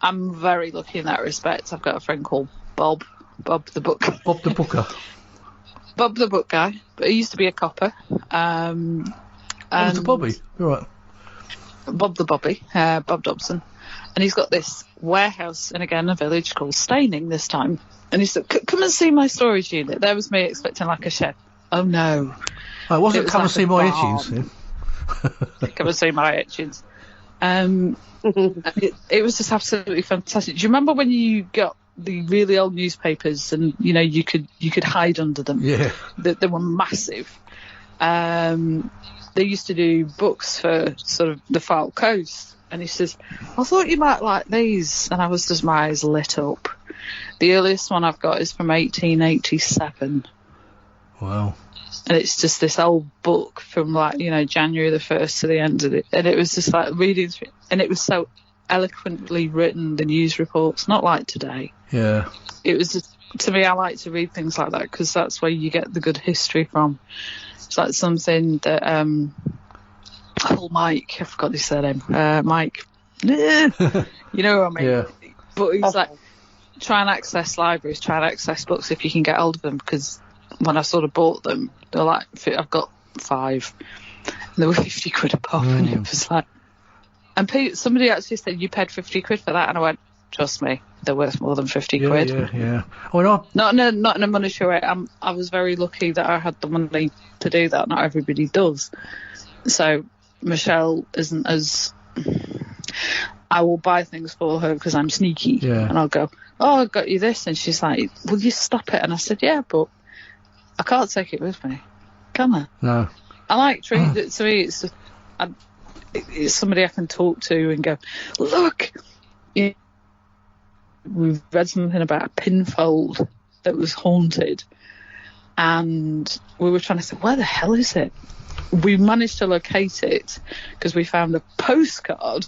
I'm very lucky in that respect. I've got a friend called Bob the Book. Bob the Booker. Bob the Book guy, but he used to be a copper. Bob the Bobby, you're right. Bob the Bobby, Bob Dobson. And he's got this warehouse in, again, a village called Staining this time. And he said, come and see my storage unit. There was me expecting like a shed. Oh, no. Oh, it wasn't come and see my etchings. Come and see my etchings. It was just absolutely fantastic. Do you remember when you got the really old newspapers and, you know, you could hide under them? Yeah. They were massive. They used to do books for sort of the Far Coast. And he says, I thought you might like these. And I was just, my eyes lit up. The earliest one I've got is from 1887. Wow. And it's just this old book from, like, you know, January the 1st to the end of it. And it was just like reading through it. And it was so eloquently written, the news reports, not like today. Yeah. It was just, to me, I like to read things like that because that's where you get the good history from. It's like something that, Mike, I forgot his surname, Mike, you know what I mean? Yeah. But he's like, try and access libraries, try and access books if you can get hold of them, because when I sort of bought them, they're like, I've got 5, and they were 50 quid a pop, and it was like, and somebody actually said, you paid 50 quid for that, and I went, trust me, they're worth more than 50 quid. Yeah. Well, not in a monetary way. I was very lucky that I had the money to do that. Not everybody does. So Michelle isn't as... I will buy things for her because I'm sneaky. Yeah. And I'll go, oh, I got you this. And she's like, will you stop it? And I said, yeah, but I can't take it with me. Can I? No. I like treating it. To me, it's just, it's somebody I can talk to and go, look, we've read something about a pinfold that was haunted. And we were trying to say, where the hell is it? We managed to locate it because we found a postcard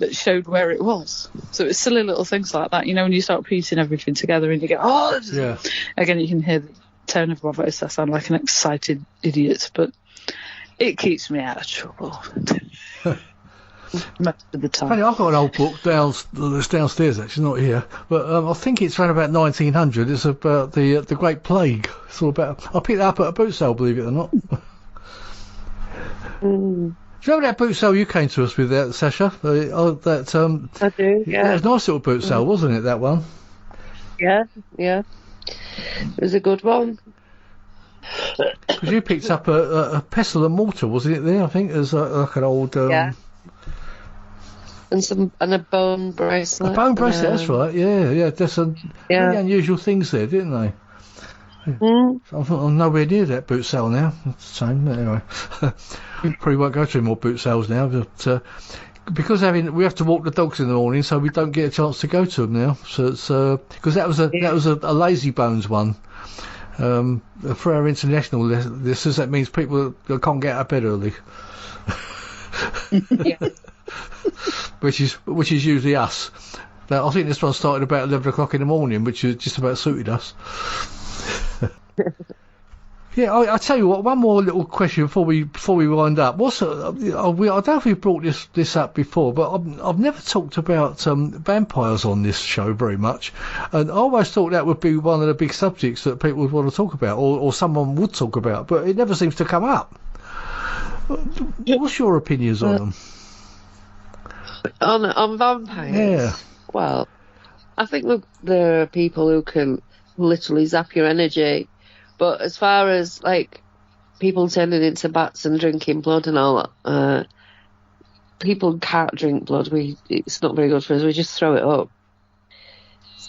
that showed where it was. So it's silly little things like that, you know, when you start piecing everything together and you go, oh, yeah. Again, you can hear the tone of my voice. I sound like an excited idiot, but it keeps me out of trouble most of the time. Funny, I've got an old book that's downstairs, actually, not here, but I think it's around about 1900. It's about the Great Plague. It's all about. I picked it up at a boot sale, believe it or not. Do you remember that boot sale you came to us with, that, Sacha? I do, yeah. It was a nice little boot sale, wasn't it, that one? Yeah. It was a good one. Because you picked up a pestle and mortar, wasn't it, there? I think it was like an old... yeah. And a bone bracelet. A bone bracelet, that's right, yeah. There's some really unusual things there, didn't they? I'm nowhere near that boot sale now. It's the same, anyway. Probably won't go to any more boot sales now, but because we have to walk the dogs in the morning, so we don't get a chance to go to them now. So it's because that was a lazy bones one. For our international listeners, that means people can't get out of bed early. Yeah. which is usually us. Now, I think this one started about 11 o'clock in the morning, which just about suited us. Yeah, I'll tell you what. One more little question before we wind up. I don't know if we brought this up before, but I've never talked about vampires on this show very much, and I always thought that would be one of the big subjects that people would want to talk about, or someone would talk about, but it never seems to come up. What's your opinions on them? On vampires? Yeah. Well, I think look, there are people who can literally zap your energy, but as far as like people turning into bats and drinking blood and all that, people can't drink blood. It's not very good for us. We just throw it up.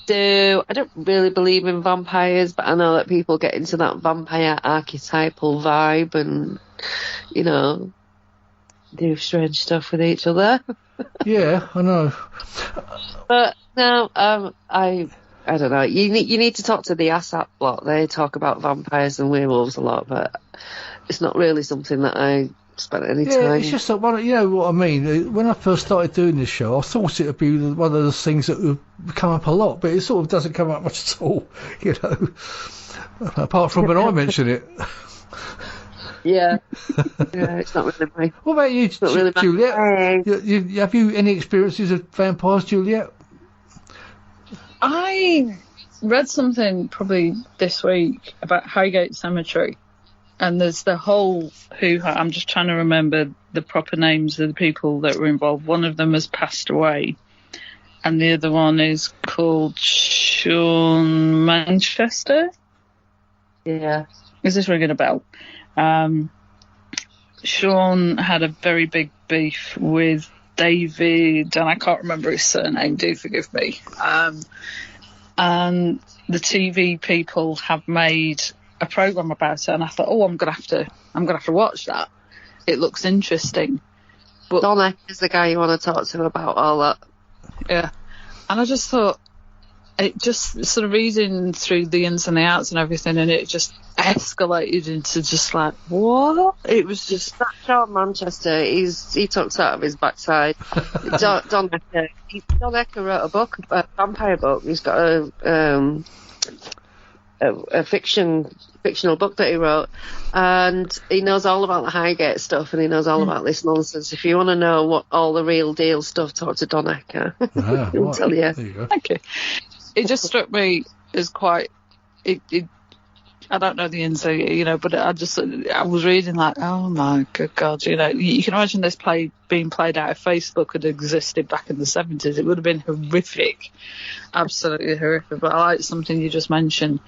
So I don't really believe in vampires, but I know that people get into that vampire archetypal vibe and, you know, do strange stuff with each other. Yeah, I know. But no, I don't know. You need to talk to the ASAP lot. They talk about vampires and werewolves a lot, but it's not really something that I spent any time. Yeah, it's just that one. You know what I mean? When I first started doing this show, I thought it would be one of those things that would come up a lot, but it sort of doesn't come up much at all. You know, apart from when I mention it. Yeah, it's not really my. What about you, really Juliette? Have you any experiences of vampires, Juliette? I read something probably this week about Highgate Cemetery, and there's the whole hoo-ha. I'm just trying to remember the proper names of the people that were involved. One of them has passed away, and the other one is called Sean Manchester. Yeah. Is this ringing a bell? Sean had a very big beef with David, and I can't remember his surname, do forgive me. And the TV people have made a program about it, and I thought, I'm gonna have to watch that. It looks interesting. But Donna is the guy you want to talk to about all that. Yeah, and I just thought, it just sort of reading through the ins and the outs and everything, and it just escalated into just like, what? It was just that Sean Manchester. He talks out of his backside. Don Ecker wrote a book, a vampire book. He's got a fictional book that he wrote, and he knows all about the Highgate stuff, and he knows all about this nonsense. If you want to know what all the real deal stuff, talk to Don Ecker. He'll tell you. There you go. Thank you. It just struck me as quite. I don't know the ins, but I was reading like, oh my good God, you can imagine this being played out if Facebook had existed back in the 70s. It would have been horrific, absolutely horrific. But I like something you just mentioned.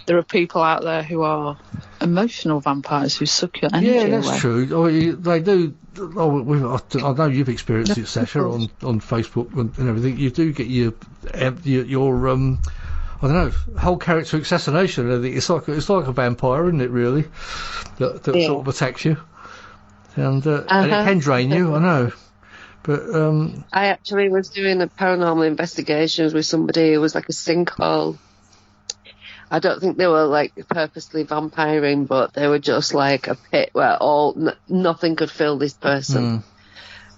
There are people out there who are emotional vampires who suck your energy away. Yeah, that's true. They do. I know you've experienced it, Sacha, on Facebook and everything. You do get your I don't know, whole character assassination. I think it's like a vampire, isn't it? Really, that sort of attacks you, and it can drain you. I know, but I actually was doing a paranormal investigations with somebody who was like a sinkhole. I don't think they were like purposely vampiring, but they were just like a pit where nothing could fill this person.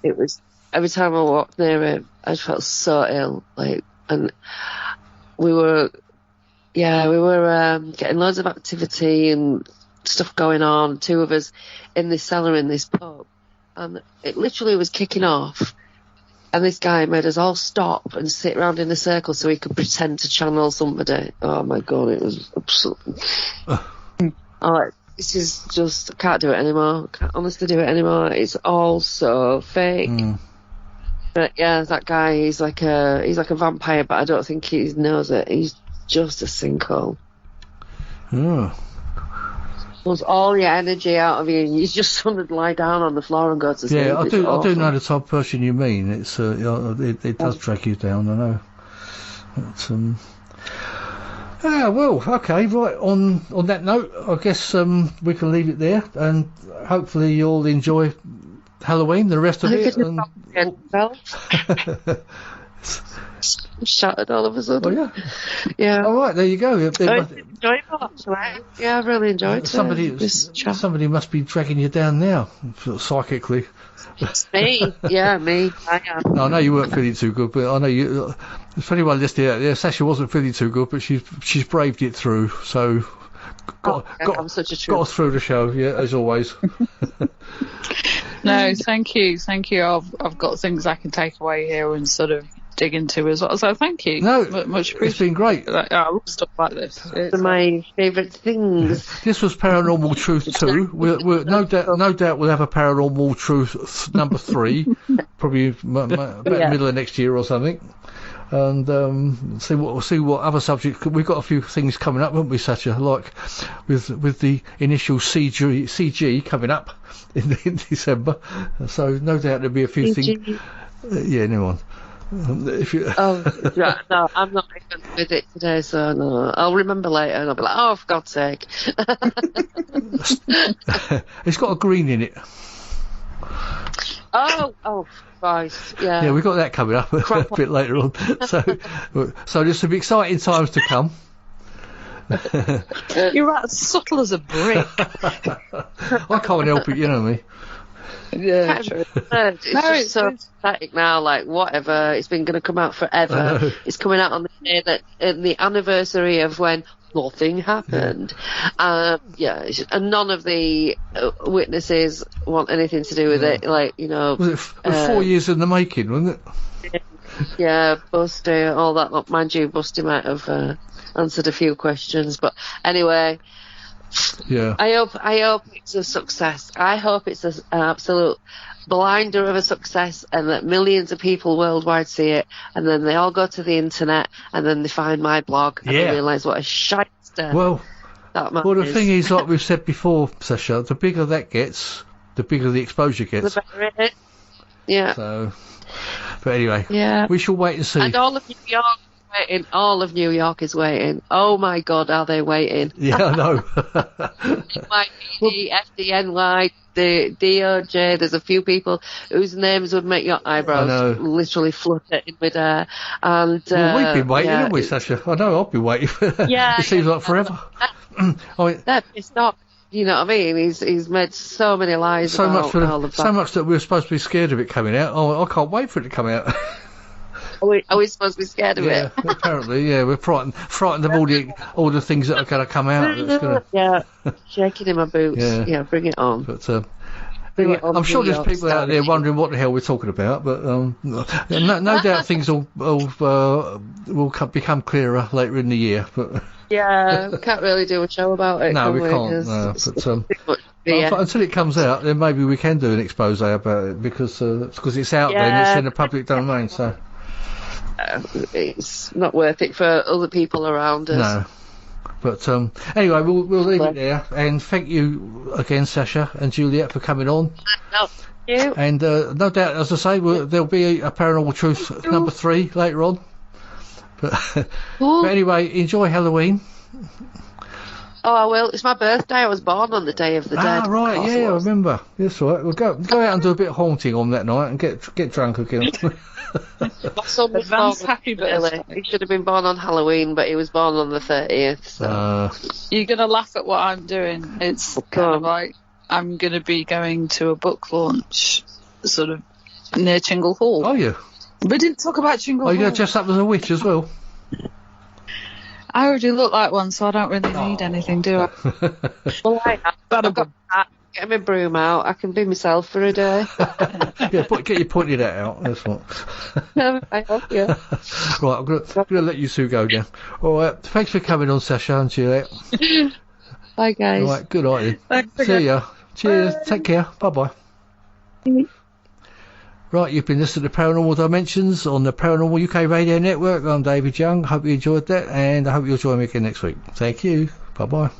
It was every time I walked near it, I felt so ill, and we were getting loads of activity and stuff going on. Two of us in this cellar in this pub, and it literally was kicking off. And this guy made us all stop and sit around in a circle so he could pretend to channel somebody. Oh my God, it was absolutely. This is just, I can't do it anymore. I can't honestly do it anymore. It's all so fake. But yeah, that guy, he's like a vampire, but I don't think he knows it. He's just a sinkhole. Pulls all your energy out of you, and you just want to lie down on the floor and go to sleep. Yeah, I do know the type of person you mean. It's it does drag you down. I know. Well, okay, right. On that note, I guess we can leave it there, and hopefully you'll enjoy Halloween, the rest of it. Shattered all of a sudden. Oh, yeah. All right, there you go. Enjoyable, actually. Yeah, I really enjoyed it. Somebody must be dragging you down now, psychically. It's me. Yeah, me. I am. No, I know you weren't feeling too good, but I know you. If anyone listening out there, Sacha wasn't feeling too good, but she's braved it through. So got us through the show. Yeah, as always. No, thank you. I've got things I can take away here and sort of dig into as well. So thank you. No, much appreciated. It's been great. I love stuff like this. It's one of my favourite things. This was Paranormal Truth 2. We're no doubt we'll have a Paranormal Truth number 3, probably about the middle of next year or something. and see what other subjects. We've got a few things coming up, haven't we, Sacha? Like with the initial CG coming up in December. So no doubt there'll be a few things. Yeah, never mind. If you no, I'm not even with it today, so no. I'll remember later and I'll be like, oh, for God's sake. It's got a green in it. Oh, Christ, yeah. Yeah, we've got that coming up a bit later on. So there's some exciting times to come. You're as subtle as a brick. I can't help it, you know me. Yeah, true. It's so pathetic now. Like, whatever, it's been going to come out forever. It's coming out on the day that the anniversary of when nothing happened. And none of the witnesses want anything to do with it. Like, you know, was it 4 years in the making, wasn't it? Yeah, Busty, all that. Look, mind you, Busty might have answered a few questions, but anyway. Yeah. I hope it's a success. I hope it's an absolute blinder of a success, and that millions of people worldwide see it, and then they all go to the internet, and then they find my blog and they realise what a shyster. Well, the is. thing is, like we've said before, Sacha, the bigger that gets, the bigger the exposure gets. The better it is. Yeah. So, but anyway, we shall wait and see. And all of New York. All of New York is waiting. Oh my God, are they waiting? Yeah, I know. NYPD, FDNY, the DOJ. There's a few people whose names would make your eyebrows literally flutter in midair. And we've been waiting, haven't we, Sacha? I know I've been waiting. It seems like forever. They're pissed off. You know what I mean? He's made so many lies about all of that. So much that we were supposed to be scared of it coming out. Oh, I can't wait for it to come out. Are we supposed to be scared of it? Apparently, yeah. We're frightened of all the things that are going to come out. Yeah, shaking in my boots. Yeah, bring it on. But I'm sure there's people out there wondering what the hell we're talking about. But no doubt things will become clearer later in the year. But yeah, we can't really do a show about it. No, we can't. No, but until it comes out, then maybe we can do an expose about it because it's out there and it's in the public domain. So. It's not worth it for other people around us. No. But anyway, we'll leave it there. And thank you again, Sacha and Juliette, for coming on. No, thank you. And no doubt, as I say, there'll be a Paranormal Truth number 3 later on. But anyway, enjoy Halloween. Oh, I will. It's my birthday. I was born on the Day of the Dead. Ah, right. Yeah, I remember. That's right. We'll go out and do a bit of haunting on that night and get drunk again. My son was born happy birthday. He should have been born on Halloween, but he was born on the 30th. So. You're going to laugh at what I'm doing. It's kind of like I'm going to be going to a book launch sort of near Chingle Hall. Oh, yeah. We didn't talk about Chingle Hall. Are you going to dress up as a witch as well? I already look like one, so I don't really need anything, do I? Well, I've got that. Get my broom out. I can be myself for a day. Yeah, get your pointed hat out. That's what. I hope, yeah. Right, I'm going to let you two go now. All right, thanks for coming on, Sacha and Juliette. Bye, guys. All right, good night. See ya. Cheers. Bye. Take care. Bye-bye. Right, you've been listening to Paranormal Dimensions on the Paranormal UK Radio Network. I'm David Young. Hope you enjoyed that, and I hope you'll join me again next week. Thank you. Bye-bye.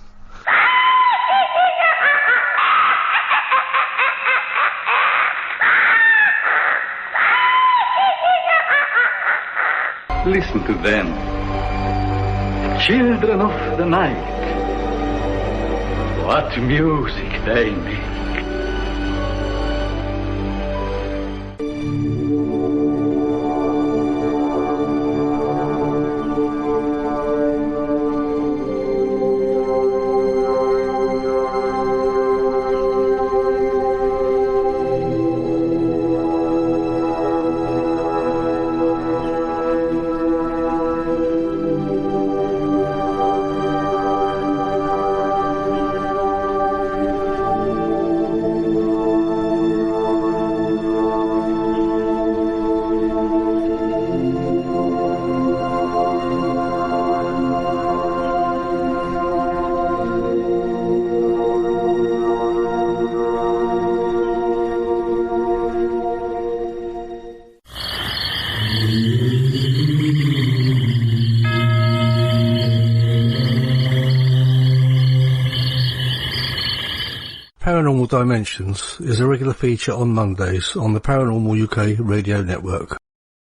Listen to them. Children of the night. What music they make. Paranormal Dimensions is a regular feature on Mondays on the Paranormal UK radio network.